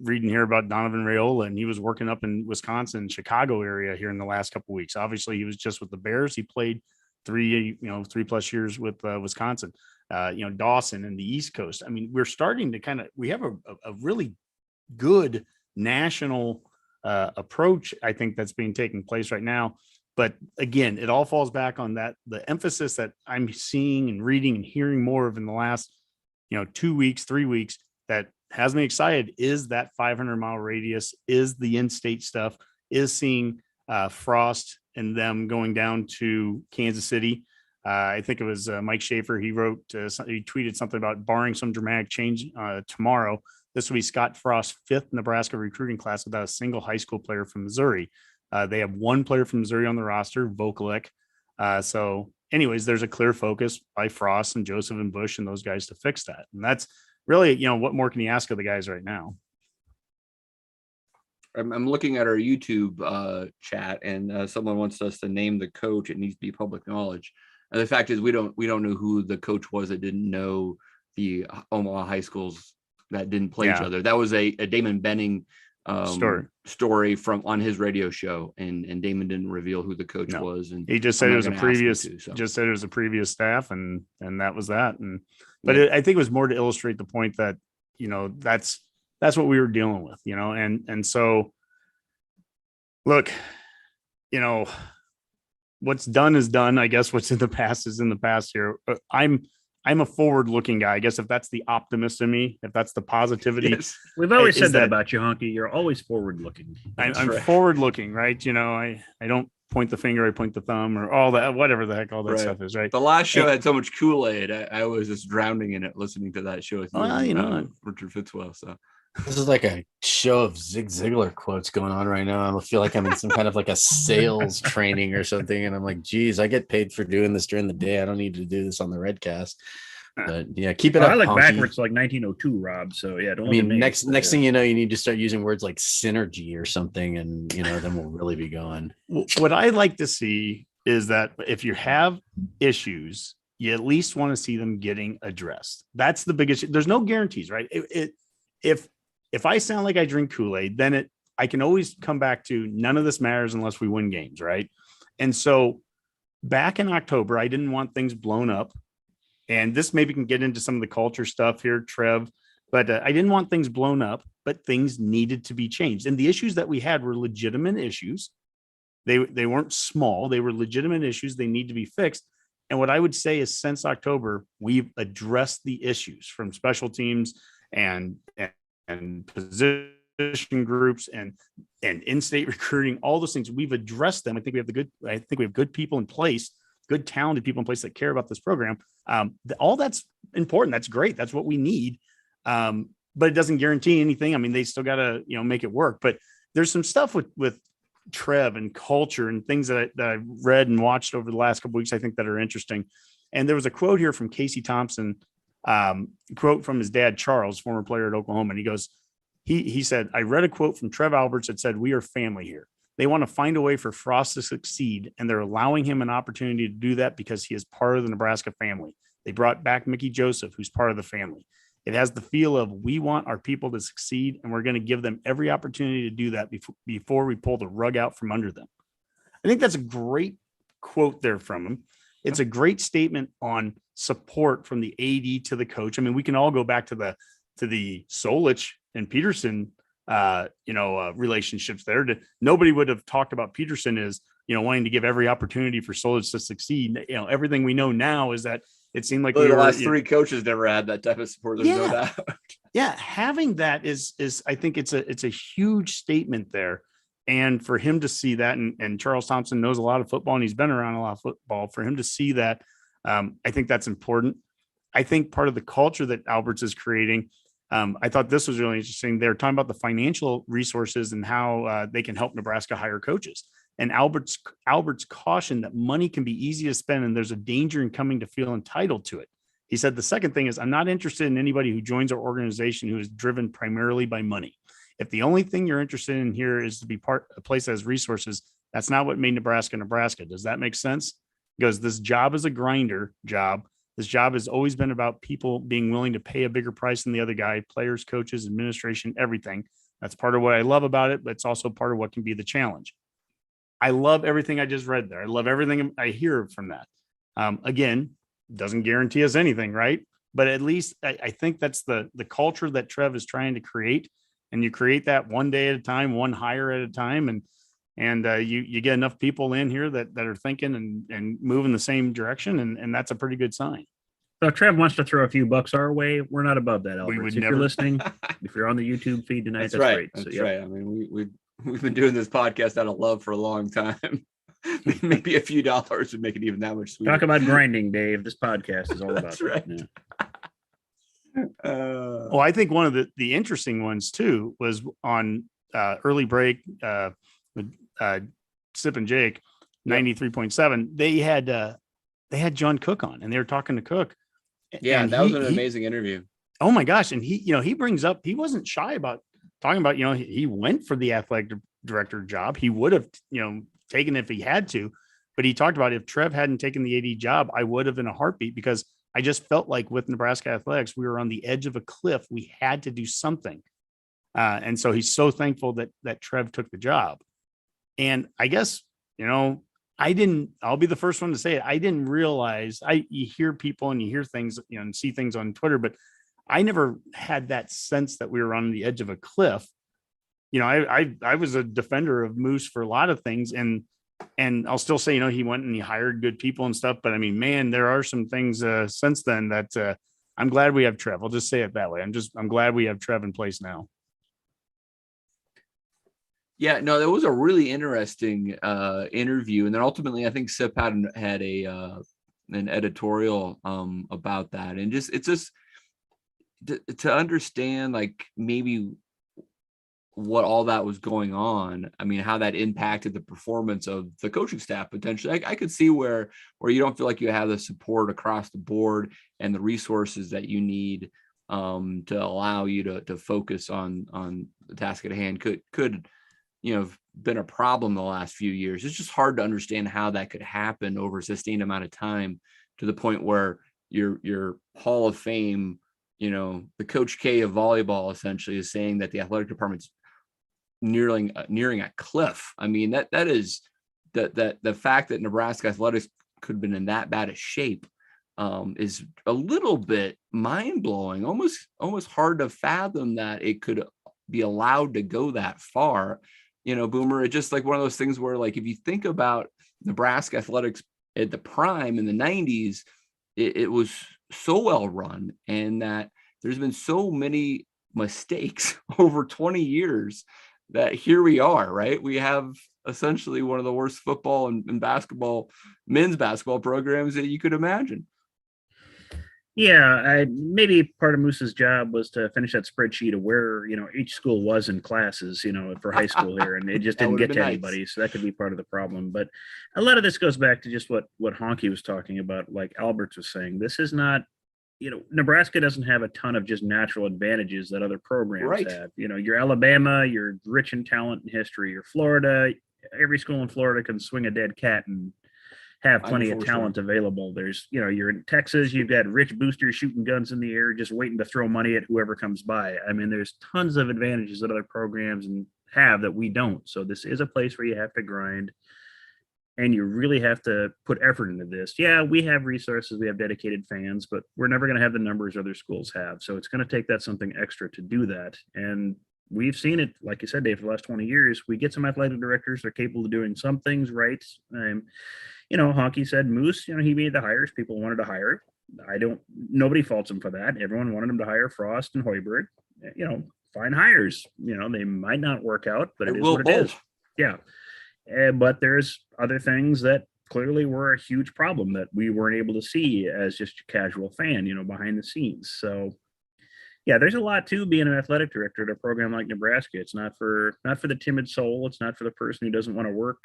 Reading here about Donovan Raiola, and he was working up in Wisconsin, Chicago area here in the last couple of weeks. Obviously, he was just with the Bears. He played 3+ years with Wisconsin. Dawson and the East Coast. I mean, we're starting to we have a really good national approach, I think, that's being taken place right now. But again, it all falls back on that, the emphasis that I'm seeing and reading and hearing more of in the last, 2 weeks, 3 weeks, that has me excited is that 500-mile radius, is the in-state stuff, is seeing Frost and them going down to Kansas City. I think it was Mike Schaefer. He wrote, he tweeted something about barring some dramatic change tomorrow. This will be Scott Frost's 5th Nebraska recruiting class without a single high school player from Missouri. They have one player from Missouri on the roster, Vokalek. So anyways, there's a clear focus by Frost and Joseph and Bush and those guys to fix that. And that's really, what more can you ask of the guys right now? I'm looking at our YouTube chat, and someone wants us to name the coach. It needs to be public knowledge. And the fact is, we don't know who the coach was that didn't know the Omaha high schools that didn't play each other. That was a Damon Benning story from on his radio show, and Damon didn't reveal who the coach was. And he just said it was a previous staff, and that was that. But I think it was more to illustrate the point that that's what we were dealing with, and so look, what's done is done. I guess what's in the past is in the past here. I'm a forward-looking guy. I guess if that's the optimist in me, if that's the positivity. Yes. We've always said that about you, Honky. You're always forward-looking. I'm forward-looking, right? I don't point the finger, I point the thumb, or all that, whatever the heck all that stuff is, right? The last show had so much Kool-Aid. I was just drowning in it listening to that show with Richard Fitzwell. So this is like a show of Zig Ziglar quotes going on right now. I feel like I'm in some kind of like a sales training or something. And I'm like, geez, I get paid for doing this during the day. I don't need to do this on the Redcast. But yeah, keep it up. I look backwards to like 1902, Rob. So yeah, don't. Next thing you know, you need to start using words like synergy or something, and then we'll really be going. What I like to see is that if you have issues, you at least want to see them getting addressed. That's the biggest. There's no guarantees, right? If I sound like I drink Kool-Aid, then I can always come back to none of this matters unless we win games, right? And so back in October, I didn't want things blown up. And this maybe can get into some of the culture stuff here, Trev, but I didn't want things blown up, but things needed to be changed. And the issues that we had were legitimate issues. They weren't small. They were legitimate issues. They need to be fixed. And what I would say is since October, we've addressed the issues from special teams and position groups and in-state recruiting, all those things. We've addressed them. I think we have good people in place, good talented people in place that care about this program. All that's important. That's great. That's what we need. But it doesn't guarantee anything. I mean, they still got to, make it work, but there's some stuff with Trev and culture and things that I've read and watched over the last couple of weeks, I think that are interesting. And there was a quote here from Casey Thompson, quote from his dad, Charles, former player at Oklahoma. And he goes, he said, I read a quote from Trev Alberts that said, we are family here. They want to find a way for Frost to succeed, and they're allowing him an opportunity to do that because he is part of the Nebraska family. They brought back Mickey Joseph, who's part of the family. It has the feel of we want our people to succeed, and we're going to give them every opportunity to do that before we pull the rug out from under them. I think that's a great quote there from him. It's a great statement on support from the AD to the coach. I mean, we can all go back to the Solich and Peterson, relationships there. Nobody would have talked about Peterson as, wanting to give every opportunity for Solich to succeed. Everything we know now is that it seemed like the last three coaches never had that type of support. There's no doubt. Yeah, having that is I think it's a huge statement there. And for him to see that, and Charles Thompson knows a lot of football and he's been around a lot of football, for him to see that, I think that's important. I think part of the culture that Alberts is creating, I thought this was really interesting. They're talking about the financial resources and how they can help Nebraska hire coaches. And Alberts cautioned that money can be easy to spend and there's a danger in coming to feel entitled to it. He said, the second thing is, I'm not interested in anybody who joins our organization who is driven primarily by money. If the only thing you're interested in here is to be a place that has resources, that's not what made Nebraska, Nebraska. Does that make sense? Because this job is a grinder job. This job has always been about people being willing to pay a bigger price than the other guy, players, coaches, administration, everything. That's part of what I love about it, but it's also part of what can be the challenge. I love everything I just read there. I love everything I hear from that. Again, doesn't guarantee us anything, right? But at least I think that's the culture that Trev is trying to create. And you create that one day at a time, one hire at a time. And you get enough people in here that are thinking and moving the same direction. And that's a pretty good sign. So if Trev wants to throw a few bucks our way, we're not above that, Albert. If never... you're listening, if you're on the YouTube feed tonight, that's right. great. That's right. I mean, we've been doing this podcast out of love for a long time. Maybe a few dollars would make it even that much sweeter. Talk about grinding, Dave. This podcast is all about that's right. that. Well, I think one of the interesting ones too was on early break with Sip and Jake, 93.7. They had John Cook on, and they were talking to Cook. Yeah, and that was an amazing interview. Oh my gosh! And he brings up, he wasn't shy about talking about, he went for the athletic director job. He would have taken it if he had to, but he talked about, if Trev hadn't taken the AD job, I would have in a heartbeat, because I just felt like with Nebraska athletics, we were on the edge of a cliff. We had to do something. And so he's so thankful that Trev took the job. And I guess, I'll be the first one to say it. I didn't realize, you hear people and you hear things, and see things on Twitter, but I never had that sense that we were on the edge of a cliff. I was a defender of Moose for a lot of things, and I'll still say, he went and he hired good people and stuff. But I mean, man, there are some things since then that I'm glad we have Trev. I'll just say it that way. I'm glad we have Trev in place now. Yeah, no, that was a really interesting interview. And then ultimately, I think Sip had an editorial about that. And it's just to understand, like, maybe what all that was going on. I mean, how that impacted the performance of the coaching staff potentially. I could see where you don't feel like you have the support across the board and the resources that you need to allow you to focus on the task at hand could have been a problem the last few years. It's just hard to understand how that could happen over a sustained amount of time, to the point where your Hall of Fame, the Coach K of volleyball essentially is saying that the athletic department's nearing a cliff. I mean, that is the fact that Nebraska athletics could have been in that bad a shape is a little bit mind-blowing, almost hard to fathom that it could be allowed to go that far. Boomer, it's just like one of those things where, like, if you think about Nebraska athletics at the prime in the 90s, it was so well run, and that there's been so many mistakes over 20 years that here we are, right? We have essentially one of the worst football and basketball, men's basketball programs that you could imagine. Yeah, maybe part of Moose's job was to finish that spreadsheet of where, each school was in classes, for high school here, and it just didn't get to anybody. So that could be part of the problem. But a lot of this goes back to just what Honky was talking about, like Alberts was saying. This is not, Nebraska doesn't have a ton of just natural advantages that other programs have. You're Alabama, you're rich in talent and history. You're Florida. Every school in Florida can swing a dead cat and have I'm plenty a of four-star. talent available. There's, you're in Texas, you've got rich boosters shooting guns in the air, just waiting to throw money at whoever comes by. I mean, there's tons of advantages that other programs and have that we don't. So this is a place where you have to grind and you really have to put effort into this. Yeah, we have resources, we have dedicated fans, but we're never going to have the numbers other schools have. So it's going to take that something extra to do that. And we've seen it, like you said, Dave, for the last 20 years. We get some athletic directors, they're capable of doing some things right. Honky said Moose, he made the hires people wanted to hire. Nobody faults him for that. Everyone wanted him to hire Frost and Hoiberg, fine hires. They might not work out, but it is what it is. Yeah. But there's other things that clearly were a huge problem that we weren't able to see as just a casual fan, behind the scenes. So yeah, there's a lot to being an athletic director at a program like Nebraska. It's not for the timid soul. It's not for the person who doesn't want to work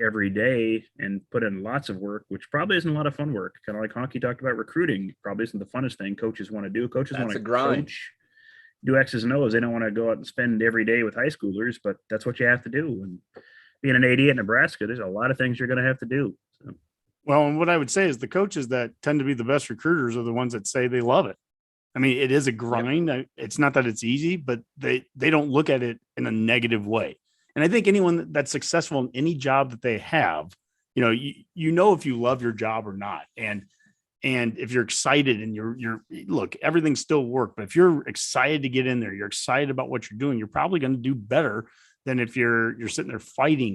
every day and put in lots of work, which probably isn't a lot of fun work. Kind of like Honky talked about recruiting, probably isn't the funnest thing coaches want to do. Coaches want to coach, do X's and O's. They don't want to go out and spend every day with high schoolers, but that's what you have to do. And being an AD at Nebraska, there's a lot of things you're going to have to do. So. Well, and what I would say is the coaches that tend to be the best recruiters are the ones that say they love it. I mean, it is a grind. Yep. It's not that it's easy, but they don't look at it in a negative way. And I think anyone that's successful in any job that they have, you know if you love your job or not. And if you're excited and you're look, everything still work. But if you're excited to get in there, you're excited about what you're doing, you're probably going to do better than if you're sitting there fighting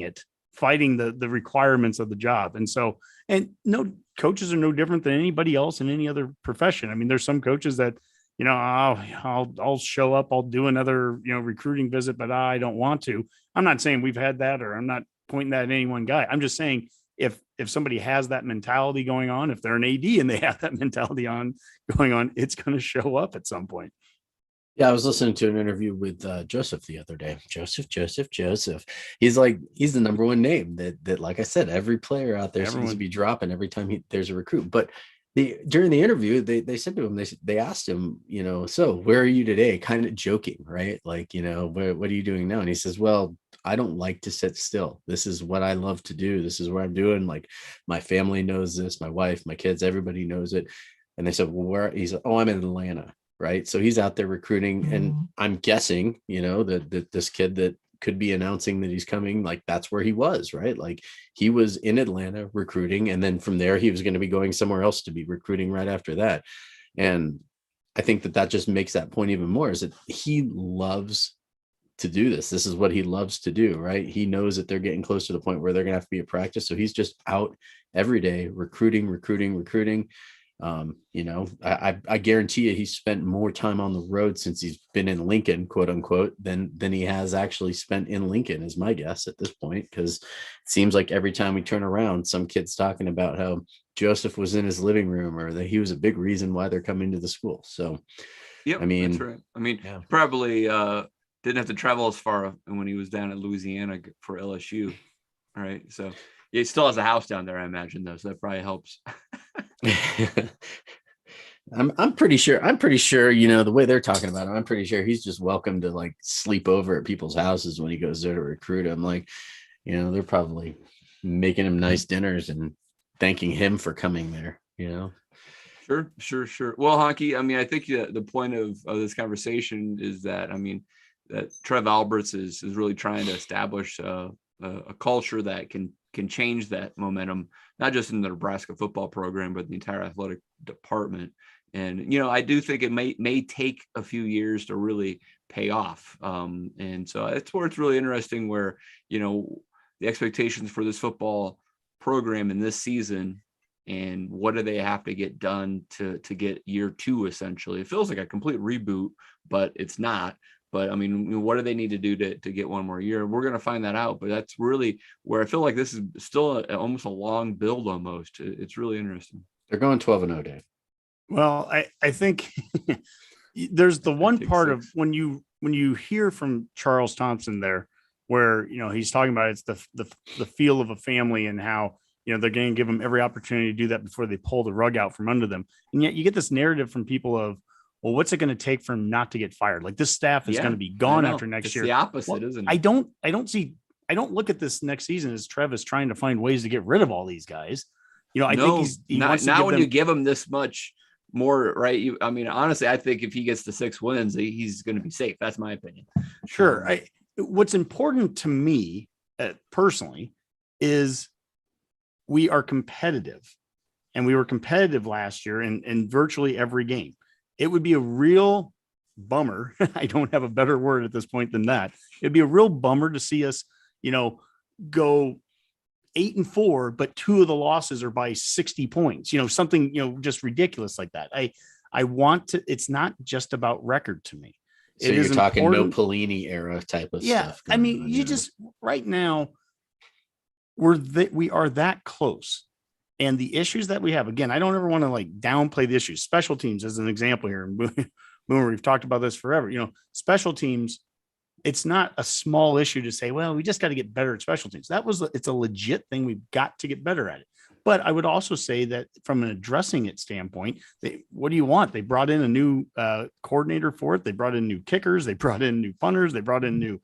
the requirements of the job. And no, coaches are no different than anybody else in any other profession. I mean, there's some coaches that, I'll show up, I'll do another, recruiting visit, but I don't want to. I'm not saying we've had that, or I'm not pointing that at any one guy. I'm just saying if somebody has that mentality going on, if they're an AD and they have that mentality going on, it's going to show up at some point. Yeah, I was listening to an interview with Joseph the other day. Joseph. He's the number one name that, like I said, every player out there seems to be dropping every time there's a recruit. But during the interview, they said to him, they asked him, so where are you today? Kind of joking, right? Like, what are you doing now? And he says, well, I don't like to sit still. This is what I love to do. This is what I'm doing. Like, my family knows this, my wife, my kids, everybody knows it. And they said, well, where? He said, oh, I'm in Atlanta. Right. So he's out there recruiting. And I'm guessing, that this kid that could be announcing that he's coming, like, that's where he was, right? Like, he was in Atlanta recruiting. And then from there, he was going to be going somewhere else to be recruiting right after that. And I think that just makes that point even more, is that he loves to do this. This is what he loves to do, right? He knows that they're getting close to the point where they're going to have to be at practice. So he's just out every day recruiting. I guarantee you he's spent more time on the road since he's been in Lincoln, quote unquote, than he has actually spent in Lincoln, is my guess at this point, because it seems like every time we turn around, some kid's talking about how Joseph was in his living room, or that he was a big reason why they're coming to the school. So, yeah, I mean, that's right. I mean, yeah. Probably didn't have to travel as far when he was down at Louisiana for LSU. All right. So yeah, he still has a house down there, I imagine, though. So that probably helps. I'm pretty sure, the way they're talking about him, I'm pretty sure he's just welcome to like sleep over at people's houses when he goes there to recruit him. Like, they're probably making him nice dinners and thanking him for coming there, Sure. Well, Honky, I mean, I think the point of this conversation is that, I mean, that Trev Alberts is really trying to establish a culture that can change that momentum, not just in the Nebraska football program, but the entire athletic department. And, I do think it may take a few years to really pay off. And so that's where it's really interesting, where, the expectations for this football program in this season, and what do they have to get done to get year two, essentially. It feels like a complete reboot, but it's not. But I mean, what do they need to do to get one more year? We're going to find that out. But that's really where I feel like this is still almost a long build almost. It's really interesting. They're going 12-0, Dave. Well, I think there's the one part of when you hear from Charles Thompson there, where, he's talking about it's the feel of a family, and how, they're going to give them every opportunity to do that before they pull the rug out from under them. And yet you get this narrative from people of, well, what's it going to take for him not to get fired? Like, this staff is going to be gone after next year. It's the opposite, isn't it? I don't look at this next season as Trev is trying to find ways to get rid of all these guys. I think he wants to not give when them, you give him this much more, right? I mean, honestly, I think if he gets to 6 wins, he's going to be safe. That's my opinion. Sure. What's important to me personally is we are competitive, and we were competitive last year in virtually every game. It would be a real bummer. I don't have a better word at this point than that. It'd be a real bummer to see us, go 8-4, but 2 of the losses are by 60 points, something, just ridiculous like that. I want to, it's not just about record to me. So you're talking no Pelini era type of stuff. I mean, just right now, we are that close. And the issues that we have, again, I don't ever want to downplay the issues. Special teams as an example here. Boomer, we've talked about this forever. Special teams, it's not a small issue to say, well, we just got to get better at special teams. It's a legit thing. We've got to get better at it. But I would also say that from an addressing it standpoint, what do you want? They brought in a new coordinator for it. They brought in new kickers. They brought in new punters. They brought in new,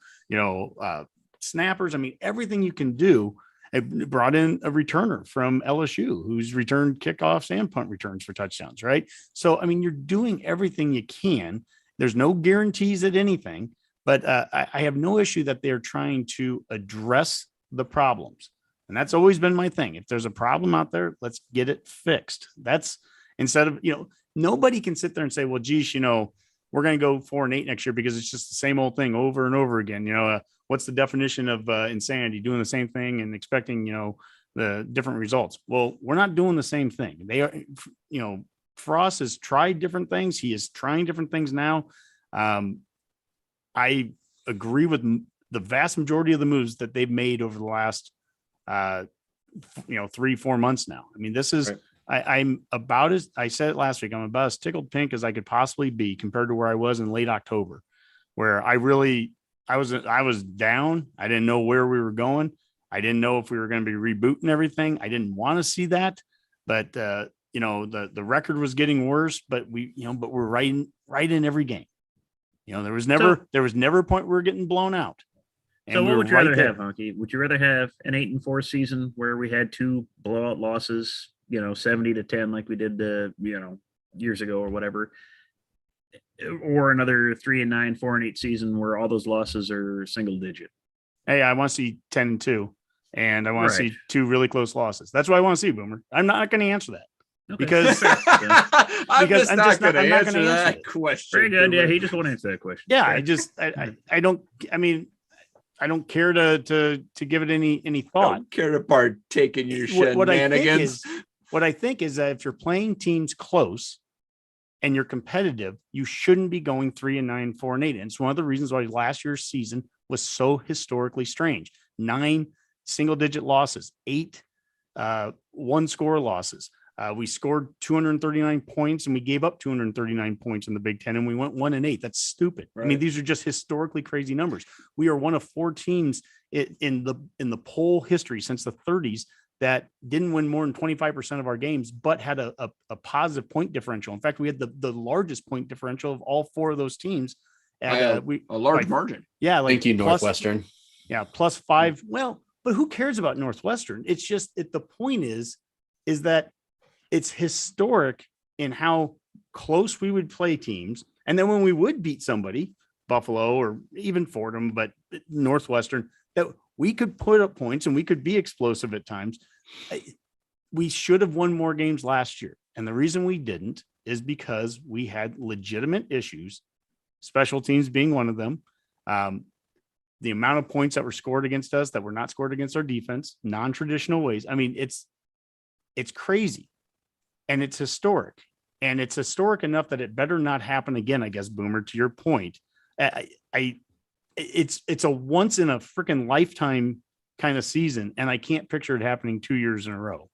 snappers. I mean, everything you can do. It brought in a returner from LSU who's returned kickoffs and punt returns for touchdowns, right? So, I mean, you're doing everything you can. There's no guarantees at anything, but I have no issue that they're trying to address the problems. And that's always been my thing. If there's a problem out there, let's get it fixed. That's instead of, nobody can sit there and say, well, geez, we're going to go 4-8 next year because it's just the same old thing over and over again. What's the definition of insanity? Doing the same thing and expecting, the different results. Well, we're not doing the same thing. They are, Frost has tried different things. He is trying different things now. I agree with the vast majority of the moves that they've made over the last, 3-4 months now. I mean, this is, right. I'm about as I said it last week, I'm about as tickled pink as I could possibly be compared to where I was in late October, where I was down. I didn't know where we were going. I didn't know if we were going to be rebooting everything. I didn't want to see that, but the record was getting worse, but we're right in every game. There was never a point where we were getting blown out. And so what would you rather have, Honky? Would you rather have an 8-4 season where we had 2 blowout losses, 70-10, like we did, years ago or whatever, or another 3-9, 4-8 season where all those losses are single digit? Hey, I want to see 10-2, and I want to see 2 really close losses. That's what I want to see, Boomer. I'm not going to answer that. Okay. Because I'm just not going to answer that question. Very good. Yeah, he just won't answer that question. Yeah, I don't. I mean, I don't care to give it any thought. I don't care to partake in your shenanigans. What I think is that if you're playing teams close and you're competitive, you shouldn't be going 3-9, 4-8. And it's one of the reasons why last year's season was so historically strange. 9 single-digit losses, 8 one-score losses. We scored 239 points and we gave up 239 points in the Big Ten, and we went 1-8. That's stupid. Right. I mean, these are just historically crazy numbers. We are one of 4 teams in the poll history since the 30s that didn't win more than 25% of our games, but had a positive point differential. In fact, we had the largest point differential of all 4 of those teams. At a large margin. Yeah. Thank you, Northwestern. +5. Well, but who cares about Northwestern? It's just the point is that it's historic in how close we would play teams. And then when we would beat somebody, Buffalo or even Fordham, but Northwestern, that we could put up points and we could be explosive at times. We should have won more games last year. And the reason we didn't is because we had legitimate issues, special teams being one of them. The amount of points that were scored against us that were not scored against our defense, non-traditional ways. I mean, it's crazy. And it's historic, and it's historic enough that it better not happen again. I guess, Boomer, to your point, it's a once in a freaking lifetime kind of season, and I can't picture it happening 2 years in a row.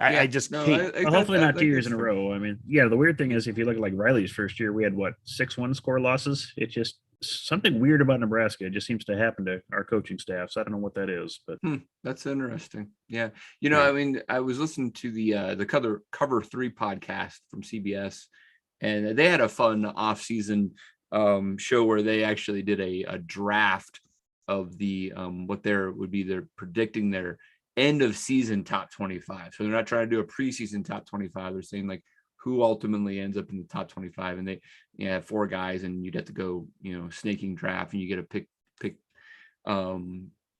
I just can't. Hopefully not 2 years in a row. I mean, yeah, the weird thing is if you look at like Riley's first year, we had 6 1-score losses. It just something weird about Nebraska. It just seems to happen to our coaching staff. So I don't know what that is, but that's interesting. Yeah. I mean, I was listening to the Cover 3 podcast from CBS, and they had a fun off-season show where they actually did a draft of the what they're predicting their end of season top 25. So they're not trying to do a preseason top 25. They're saying like who ultimately ends up in the top 25, and they have 4 guys, and you'd have to go, snaking draft, and you get to pick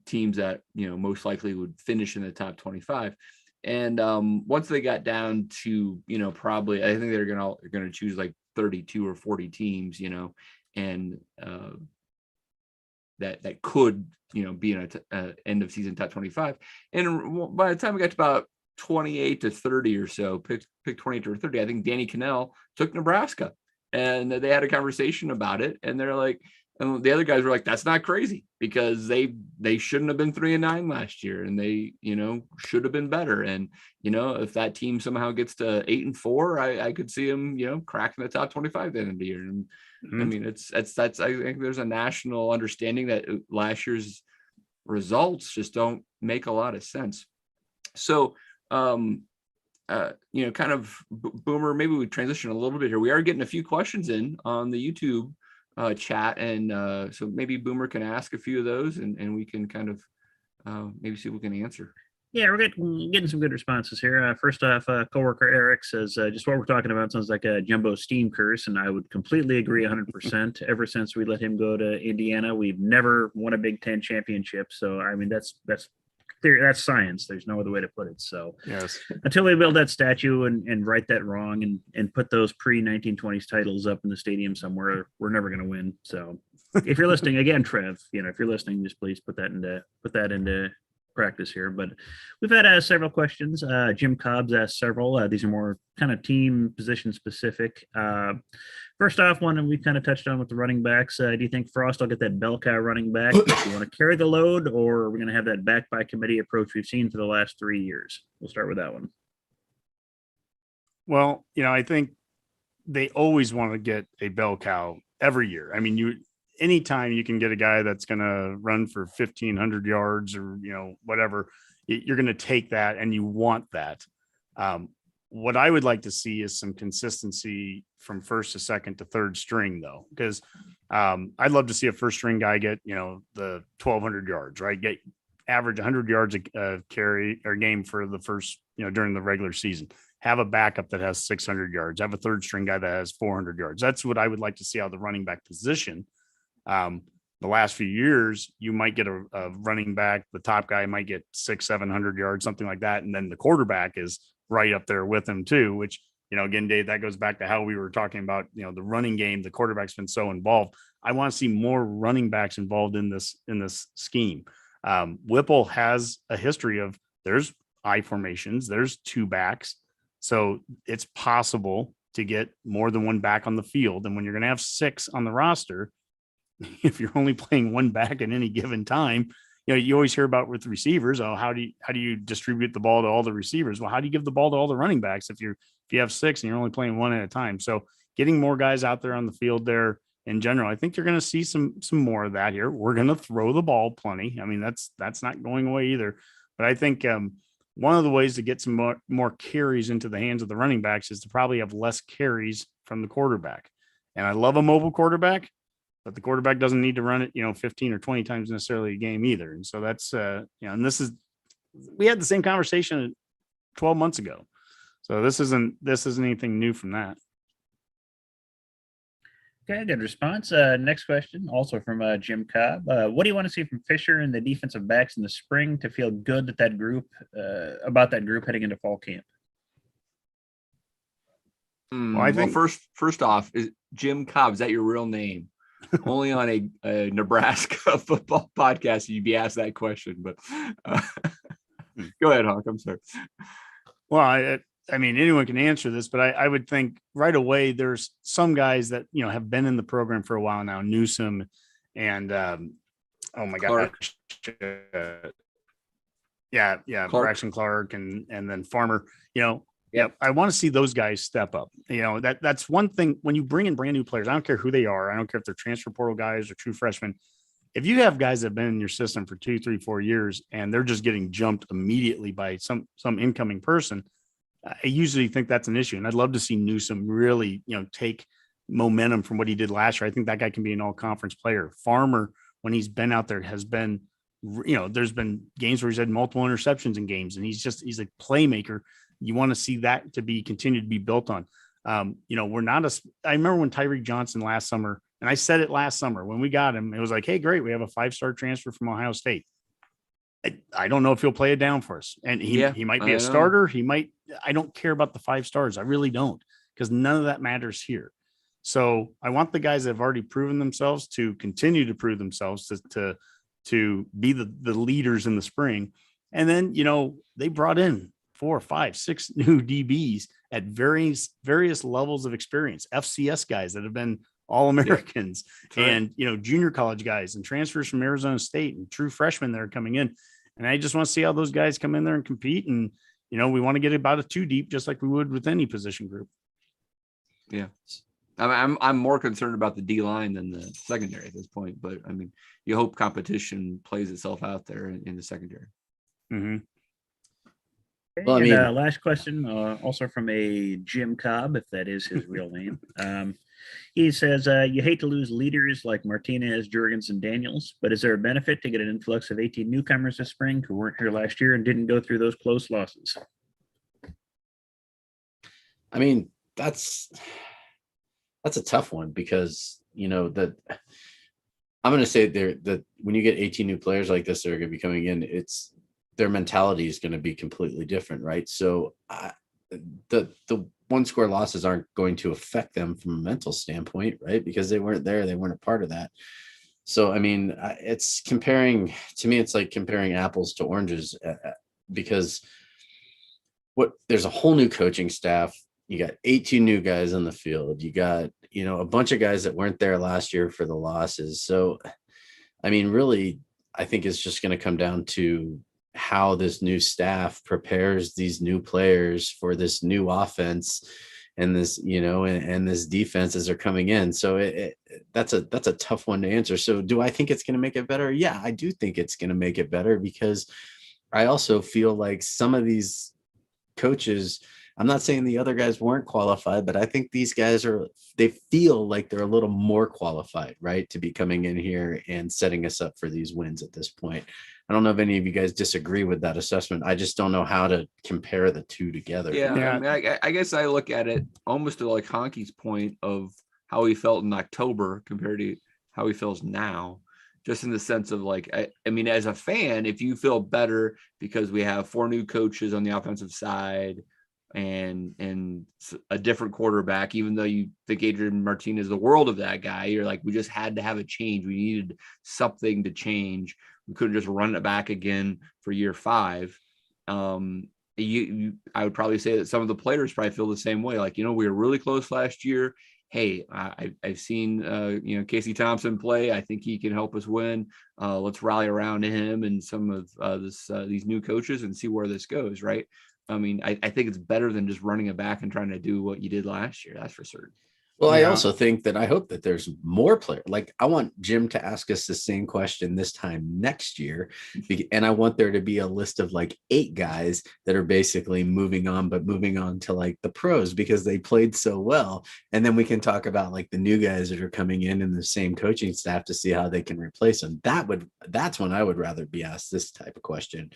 teams that, most likely would finish in the top 25. And once they got down to, probably, I think they're gonna choose like 32 or 40 teams, and that could, be in a end of season top 25. And by the time we got to about 28 to 30 or so, pick 28 or 30, I think Danny Cannell took Nebraska, and they had a conversation about it, and they're like, and the other guys were like, that's not crazy, because they shouldn't have been 3-9 last year, and they, should have been better. And, if that team somehow gets to 8-4, I could see them, cracking the top 25 at the end of the year. And I mean, that's I think there's a national understanding that last year's results just don't make a lot of sense. So, kind of Boomer, maybe we transition a little bit here. We are getting a few questions in on the YouTube chat, and so maybe Boomer can ask a few of those, and we can kind of maybe see what we can answer. Yeah, we're getting some good responses here. First off, coworker Eric says, just what we're talking about sounds like a Jumbo Steam curse, and I would completely agree 100%. Ever since we let him go to Indiana, we've never won a Big Ten championship. So, I mean, that's theory, that's science. There's no other way to put it. So yes, until we build that statue and right that wrong and put those pre-1920s titles up in the stadium somewhere, we're never going to win. So if you're listening again, Trev, if you're listening, just please put that into practice here. But we've had several questions. Jim Cobb's asked several. These are more kind of team position specific. First off, one we kind of touched on with the running backs. Do you think Frost will get that bell cow running back? Do you want to carry the load, or are we going to have that back by committee approach we've seen for the last 3 years? We'll start with that one. Well, I think they always want to get a bell cow every year. I mean, anytime you can get a guy that's going to run for 1,500 yards or, whatever, you're going to take that, and you want that. What I would like to see is some consistency from first to second to third string, though, because I'd love to see a first string guy get, the 1,200 yards, right? Get average 100 yards a carry or game for the first, during the regular season. Have a backup that has 600 yards. Have a third string guy that has 400 yards. That's what I would like to see out of the running back position. The last few years, you might get a running back. The top guy might get 600-700 yards, something like that. And then the quarterback is right up there with him too, which, again, Dave, that goes back to how we were talking about, the running game. The quarterback's been so involved. I want to see more running backs involved in this scheme. Whipple has a history of there's I formations, there's two backs. So it's possible to get more than one back on the field. And when you're going to have 6 on the roster, if you're only playing one back at any given time, you always hear about with receivers. Oh, how do you distribute the ball to all the receivers? Well, how do you give the ball to all the running backs if you have 6 and you're only playing one at a time? So getting more guys out there on the field there in general, I think you're going to see some more of that here. We're going to throw the ball plenty. I mean, that's not going away either. But I think one of the ways to get some more carries into the hands of the running backs is to probably have less carries from the quarterback. And I love a mobile quarterback, but the quarterback doesn't need to run it, 15 or 20 times necessarily a game either. And so that's, and we had the same conversation 12 months ago. So this isn't anything new from that. Okay, good response. Next question, also from Jim Cobb. What do you want to see from Fisher and the defensive backs in the spring to feel good that about that group heading into fall camp? Well, I think first off, is Jim Cobb, is that your real name? Only on a Nebraska football podcast you'd be asked that question, but go ahead, Hawk. I'm sorry. Well, I mean, anyone can answer this, but I would think right away there's some guys that, have been in the program for a while now, Newsome and oh my gosh. Braxton Clark and then Farmer, Yep. I want to see those guys step up. That's one thing when you bring in brand new players. I don't care who they are. I don't care if they're transfer portal guys or true freshmen. If you have guys that have been in your system for 2, 3, 4 years and they're just getting jumped immediately by some incoming person, I usually think that's an issue. And I'd love to see Newsome really, take momentum from what he did last year. I think that guy can be an all-conference player. Farmer, when he's been out there, has been there's been games where he's had multiple interceptions in games, and he's a playmaker. You want to see that to be continued to be built on. We're not I remember when Tyreek Johnson last summer, and I said it last summer when we got him, it was like, hey, great, we have a 5-star transfer from Ohio State. I don't know if he'll play it down for us. And he might be a starter. I don't care about the 5 stars. I really don't, because none of that matters here. So I want the guys that have already proven themselves to continue to prove themselves to be the leaders in the spring. And then, they brought in 4, 5, 6 new DBs at various levels of experience, FCS guys that have been All-Americans, and, junior college guys and transfers from Arizona State and true freshmen that are coming in. And I just want to see how those guys come in there and compete. And, we want to get about a 2 deep, just like we would with any position group. Yeah. I'm more concerned about the D line than the secondary at this point, but I mean, you hope competition plays itself out there in the secondary. Mm-hmm. Well, I mean, last question, also from a Jim Cobb, if that is his real name. He says, you hate to lose leaders like Martinez, Jurgens, and Daniels, but is there a benefit to get an influx of 18 newcomers this spring who weren't here last year and didn't go through those close losses? I mean, that's a tough one, because, that I'm going to say that when you get 18 new players like this that are going to be coming in, their mentality is going to be completely different, right? So the 1-score losses aren't going to affect them from a mental standpoint, right? Because they weren't there, they weren't a part of that. So I mean, it's like comparing apples to oranges, because there's a whole new coaching staff. You got 18 new guys on the field. You got a bunch of guys that weren't there last year for the losses. So I mean, really, I think it's just going to come down to how this new staff prepares these new players for this new offense and this, and this defense as they're coming in. So that's a tough one to answer. So do I think it's going to make it better? Yeah, I do think it's going to make it better, because I also feel like some of these coaches, I'm not saying the other guys weren't qualified, but I think these guys they feel like they're a little more qualified, right, to be coming in here and setting us up for these wins at this point. I don't know if any of you guys disagree with that assessment. I just don't know how to compare the two together. Yeah. I mean, I guess I look at it almost to like Honky's point of how he felt in October compared to how he feels now, just in the sense of like, I mean, as a fan, if you feel better because we have 4 new coaches on the offensive side and a different quarterback, even though you think Adrian Martinez is the world of that guy, you're like, we just had to have a change. We needed something to change. We couldn't just run it back again for year 5. I would probably say that some of the players probably feel the same way. Like, we were really close last year. Hey, I've seen, Casey Thompson play. I think he can help us win. Let's rally around him and some of these new coaches and see where this goes. Right. I mean, I think it's better than just running it back and trying to do what you did last year. That's for certain. Well, I also think that I hope that there's more players. Like, I want Jim to ask us the same question this time next year. And I want there to be a list of like 8 guys that are basically moving on to like the pros because they played so well. And then we can talk about like the new guys that are coming in the same coaching staff to see how they can replace them. That's when I would rather be asked this type of question.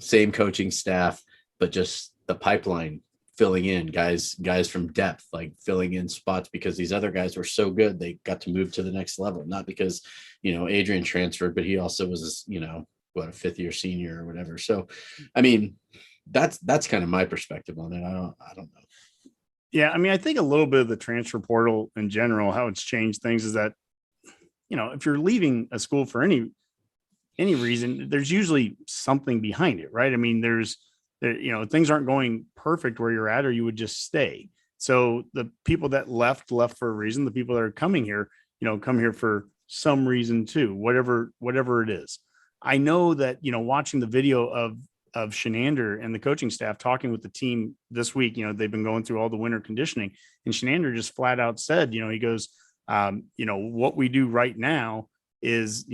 Same coaching staff, but just the pipeline filling in guys from depth, like filling in spots because these other guys were so good they got to move to the next level, not because Adrian transferred, but he also was a 5th-year senior or whatever. So I mean, that's kind of my perspective on it. I don't know. Yeah, I mean, I think a little bit of the transfer portal in general, how it's changed things is that if you're leaving a school for any reason, there's usually something behind it, right? I mean, things aren't going perfect where you're at, or you would just stay. So the people that left for a reason. The people that are coming here, come here for some reason too, whatever it is. I know that, watching the video of Shenander and the coaching staff talking with the team this week, they've been going through all the winter conditioning, and Shenander just flat out said, he goes, what we do right now is,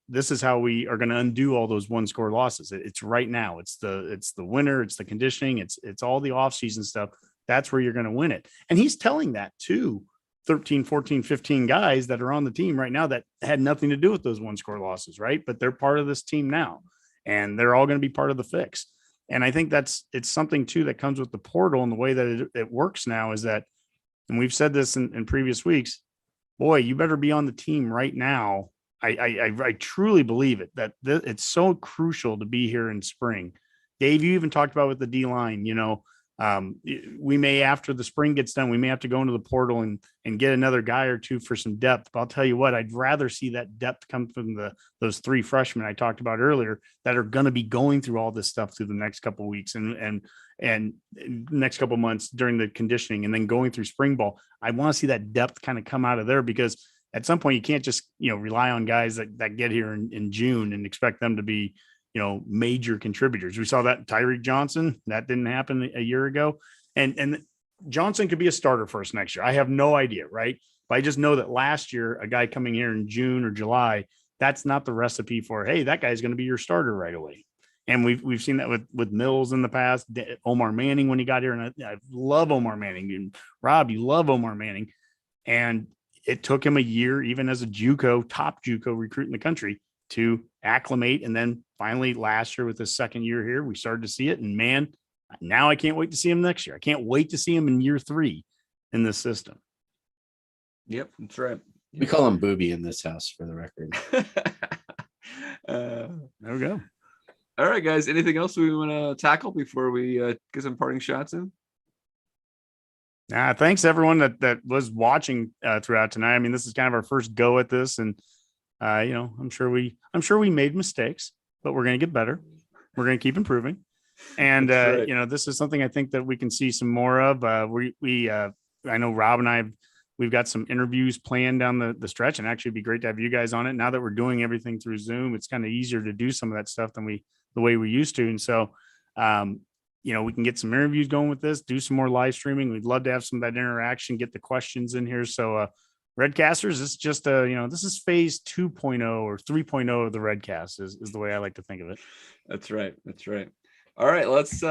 this is how we are going to undo all those 1-score losses. It's right now. It's the winter, it's the conditioning, it's all the off-season stuff. That's where you're going to win it. And he's telling that to 13, 14, 15 guys that are on the team right now that had nothing to do with those 1-score losses, right? But they're part of this team now, and they're all going to be part of the fix. And I think it's something too that comes with the portal and the way that it works now is that, and we've said this in previous weeks, boy, you better be on the team right now. I truly believe it, that it's so crucial to be here in spring. Dave, you even talked about with the D line, we may, after the spring gets done, we may have to go into the portal and get another guy or two for some depth. But I'll tell you what, I'd rather see that depth come from those 3 freshmen I talked about earlier that are going to be going through all this stuff through the next couple of weeks and next couple of months during the conditioning and then going through spring ball. I want to see that depth kind of come out of there, because at some point you can't just, rely on guys that get here in June and expect them to be, major contributors. We saw that Tyreek Johnson, that didn't happen a year ago. And Johnson could be a starter for us next year. I have no idea. Right. But I just know that last year, a guy coming here in June or July, that's not the recipe for, hey, that guy's going to be your starter right away. And we've seen that with Mills in the past, Omar Manning when he got here. And I love Omar Manning. And Rob, you love Omar Manning. And it took him a year, even as a top JUCO recruit in the country, to acclimate. And then finally last year with his second year here, we started to see it. And man, now I can't wait to see him next year. I can't wait to see him in year 3 in this system. Yep, that's right. We call him Booby in this house, for the record. There we go. All right, guys. Anything else we want to tackle before we get some parting shots in? Thanks everyone that was watching throughout tonight. I mean, this is kind of our first go at this, and I'm sure we made mistakes, but we're going to get better. We're going to keep improving, and right. This is something I think that we can see some more of. I know Rob and we've got some interviews planned down the stretch, and actually it'd be great to have you guys on it. Now that we're doing everything through Zoom, it's kind of easier to do some of that stuff than the way we used to, and so. We can get some interviews going with this, do some more live streaming. We'd love to have some of that interaction, get the questions in here. So Redcasters, it's just this is phase 2.0 or 3.0 of the Redcast is the way I like to think of it. That's right. All right, let's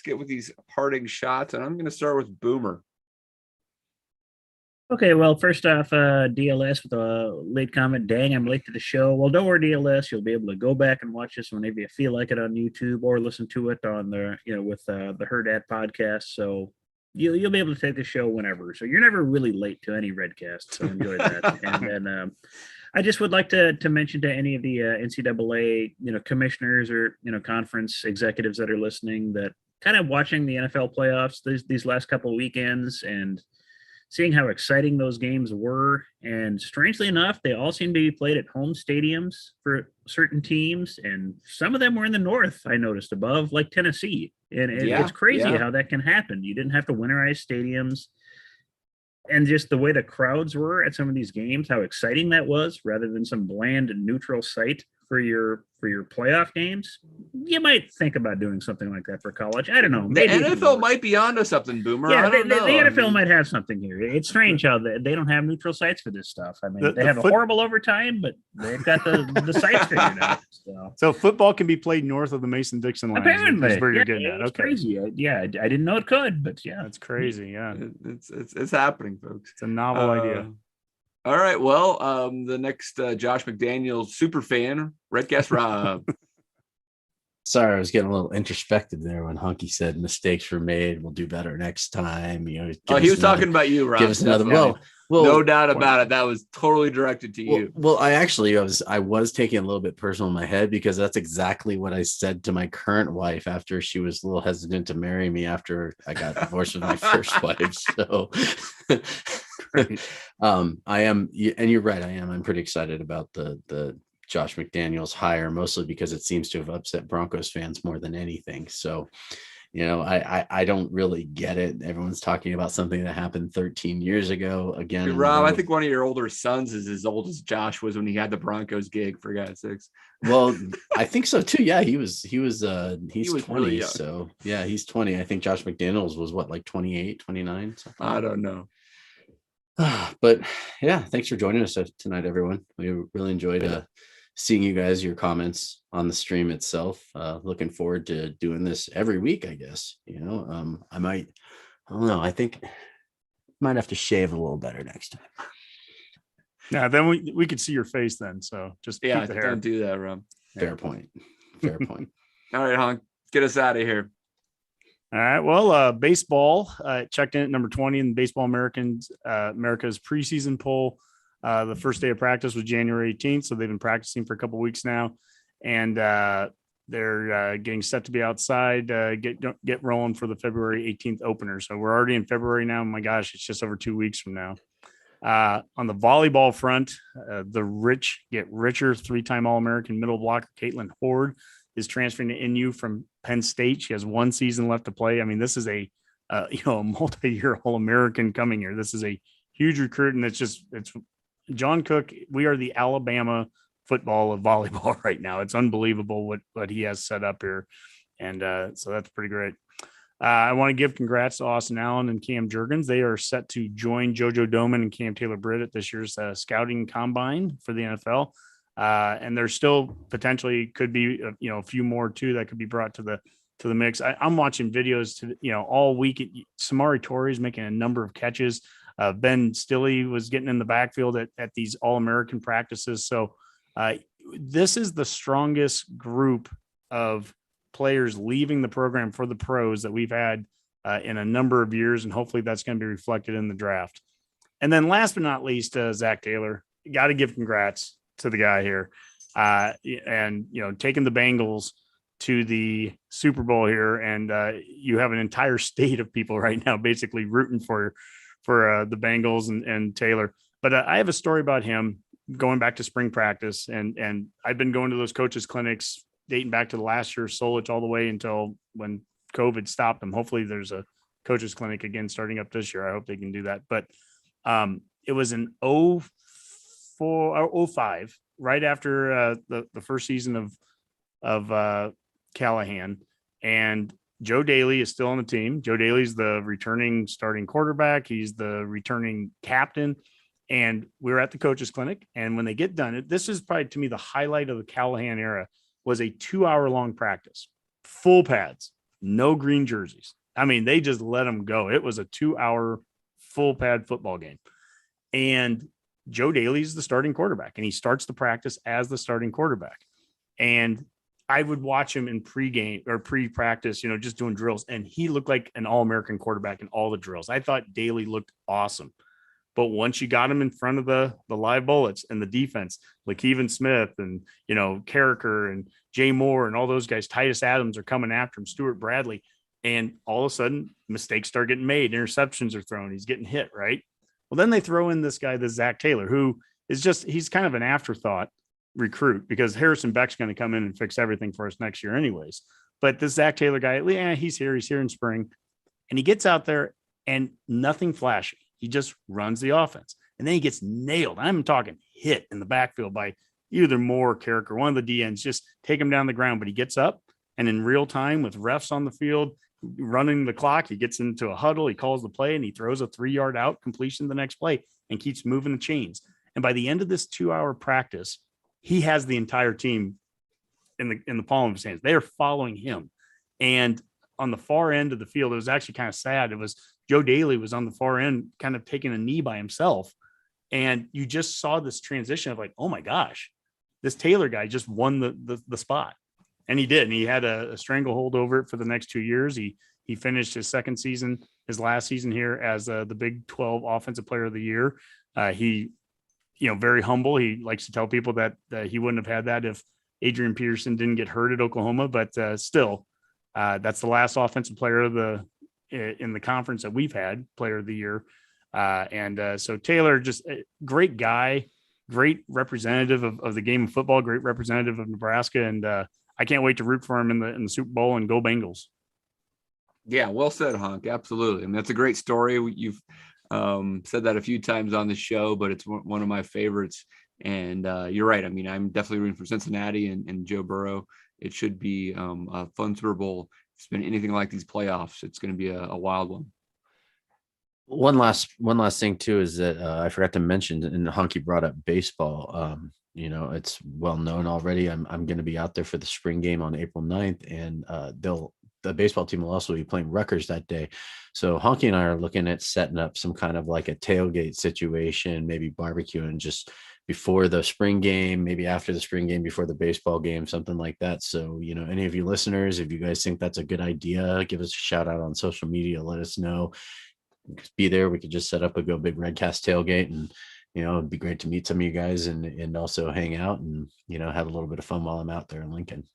get with these parting shots, and I'm going to start with Boomer. Okay, well, first off, DLS with a late comment. Dang, I'm late to the show. Well, don't worry, DLS. You'll be able to go back and watch this whenever you feel like it on YouTube, or listen to it on with the Herd At podcast. So you'll be able to take the show whenever. So you're never really late to any Redcast. So enjoy that. And then I just would like to mention to any of the NCAA commissioners or conference executives that are listening that kind of watching the NFL playoffs these last couple of weekends and seeing how exciting those games were. And strangely enough, they all seem to be played at home stadiums for certain teams. And some of them were in the north, I noticed, above like Tennessee. And it's crazy how that can happen. You didn't have to winterize stadiums. And just the way the crowds were at some of these games, how exciting that was, rather than some bland and neutral site for your playoff games. You might think about doing something like that for college. I don't know. The NFL might be onto something, Boomer. Yeah, I don't know. The NFL might have something here. It's strange how they don't have neutral sites for this stuff. I mean, they have a horrible overtime, but they've got the sites figured out. So football can be played north of the Mason-Dixon line. Apparently, is where you're getting at. It's crazy. I didn't know it could, but yeah, that's crazy. Yeah, it's happening, folks. It's a novel idea. All right. Well, the next Josh McDaniels super fan, Redcast Rob. Sorry, I was getting a little introspective there when Hunky said mistakes were made. We'll do better next time. He was talking about you, Rob. Give us another. Well, no doubt about it. That was totally directed to you. Well, I was taking a little bit personal in my head, because that's exactly what I said to my current wife after she was a little hesitant to marry me after I got divorced with my first wife. So I am, and you're right, I am. I'm pretty excited about the Josh McDaniels hire, mostly because it seems to have upset Broncos fans more than anything. So, I don't really get it. Everyone's talking about something that happened 13 years ago. Again, hey, Rob, I think one of your older sons is as old as Josh was when he had the Broncos gig, for God's sakes. Well, I think so too. Yeah, he's 20. Really, so yeah, he's 20. I think Josh McDaniels was what, like 28, 29, something. I don't know. But yeah, thanks for joining us tonight, everyone. We really enjoyed seeing you guys, your comments on the stream itself. Looking forward to doing this every week, I guess. I don't know. I think might have to shave a little better next time. Yeah, then we could see your face then. So just Yeah, keep the hair. don't do that, Rob. Fair point. Fair point. All right, Honk, get us out of here. All right. Well, baseball checked in at number 20 in the Baseball America's preseason poll. The first day of practice was January 18th, so they've been practicing for a couple of weeks now, and they're getting set to be outside, get rolling for the February 18th opener. So we're already in February now. My gosh, it's just over 2 weeks from now. On the volleyball front, the rich get richer. 3-time All-American middle blocker Caitlin Horde is transferring to NU from Penn State. She has 1 season left to play. I mean, this is a multi-year All-American coming here. This is a huge recruit, and it's John Cook. We are the Alabama football of volleyball right now. It's unbelievable what he has set up here, and so that's pretty great. I want to give congrats to Austin Allen and Cam Jurgens. They are set to join JoJo Doman and Cam Taylor-Britt at this year's scouting combine for the NFL. And there still potentially could be, a few more too that could be brought to the mix. I'm watching videos all week. Samari Torrey is making a number of catches. Ben Stilley was getting in the backfield at these All-American practices. So this is the strongest group of players leaving the program for the pros that we've had in a number of years. And hopefully that's going to be reflected in the draft. And then last but not least, Zach Taylor, got to give congrats to the guy here. And taking the Bengals to the Super Bowl here. And you have an entire state of people right now basically rooting for the Bengals and Taylor. But I have a story about him going back to spring practice. And I've been going to those coaches clinics dating back to the last year, Solich, all the way until when COVID stopped them. Hopefully there's a coaches clinic again starting up this year. I hope they can do that. But it was in 05, right after the first season of Callahan, and Joe Daly is still on the team. Joe Daly's the returning starting quarterback. He's the returning captain. And we were at the coaches clinic. And when they get done, this is probably to me the highlight of the Callahan era, was a 2-hour-long practice, full pads, no green jerseys. I mean, they just let them go. It was a 2-hour full pad football game. And Joe Daly's the starting quarterback, and he starts the practice as the starting quarterback. And I would watch him in pregame or pre-practice, just doing drills. And he looked like an All-American quarterback in all the drills. I thought Daly looked awesome. But once you got him in front of the live bullets and the defense, like Lakeven Smith and, Carricker and Jay Moore and all those guys, Titus Adams are coming after him, Stuart Bradley. And all of a sudden mistakes start getting made. Interceptions are thrown. He's getting hit. Right. Well, then they throw in this guy, the Zach Taylor, who is he's kind of an afterthought recruit because Harrison Beck's going to come in and fix everything for us next year anyways. But this Zach Taylor guy, he's here in spring, and he gets out there and nothing flashy. He just runs the offense, and then he gets nailed. I'm talking hit in the backfield by either Moore or Carrick, one of the DNs, just take him down the ground. But he gets up, and in real time with refs on the field, running the clock, he gets into a huddle. He calls the play, and he throws a 3-yard out completion the next play and keeps moving the chains. And by the end of this 2-hour practice, he has the entire team in the palm of his hands. They are following him. And on the far end of the field, it was actually kind of sad. It was Joe Daly was on the far end, kind of taking a knee by himself. And you just saw this transition of like, oh my gosh, this Taylor guy just won the spot. And he did. And he had a stranglehold over it for the next 2 years. He finished his second season, his last season here as the Big 12 Offensive Player of the Year. He, very humble. He likes to tell people that he wouldn't have had that if Adrian Peterson didn't get hurt at Oklahoma, but still, that's the last offensive player in the conference that we've had, player of the year. So Taylor, just a great guy, great representative of the game of football, great representative of Nebraska. And I can't wait to root for him in the Super Bowl, and go Bengals. Yeah, well said, Honk. Absolutely. I mean, that's a great story. You've said that a few times on the show, but it's one of my favorites. And you're right. I mean, I'm definitely rooting for Cincinnati and Joe Burrow. It should be a fun Super Bowl. If it's been anything like these playoffs, it's going to be a wild one. One last thing too is that I forgot to mention, and Honky brought up baseball. It's well known already. I'm going to be out there for the spring game on April 9th, and they'll the baseball team will also be playing Rutgers that day. So Honky and I are looking at setting up some kind of like a tailgate situation, maybe barbecuing just before the spring game, maybe after the spring game, before the baseball game, something like that. So, any of you listeners, if you guys think that's a good idea, give us a shout out on social media. Let us know. Be there. We could just set up a Go Big Redcast tailgate, and it'd be great to meet some of you guys and also hang out and have a little bit of fun while I'm out there in Lincoln.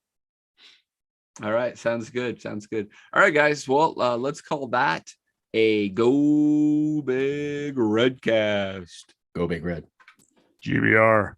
All right, sounds good. All right, guys. Well, let's call that a Go Big Redcast. Go Big Red. GBR.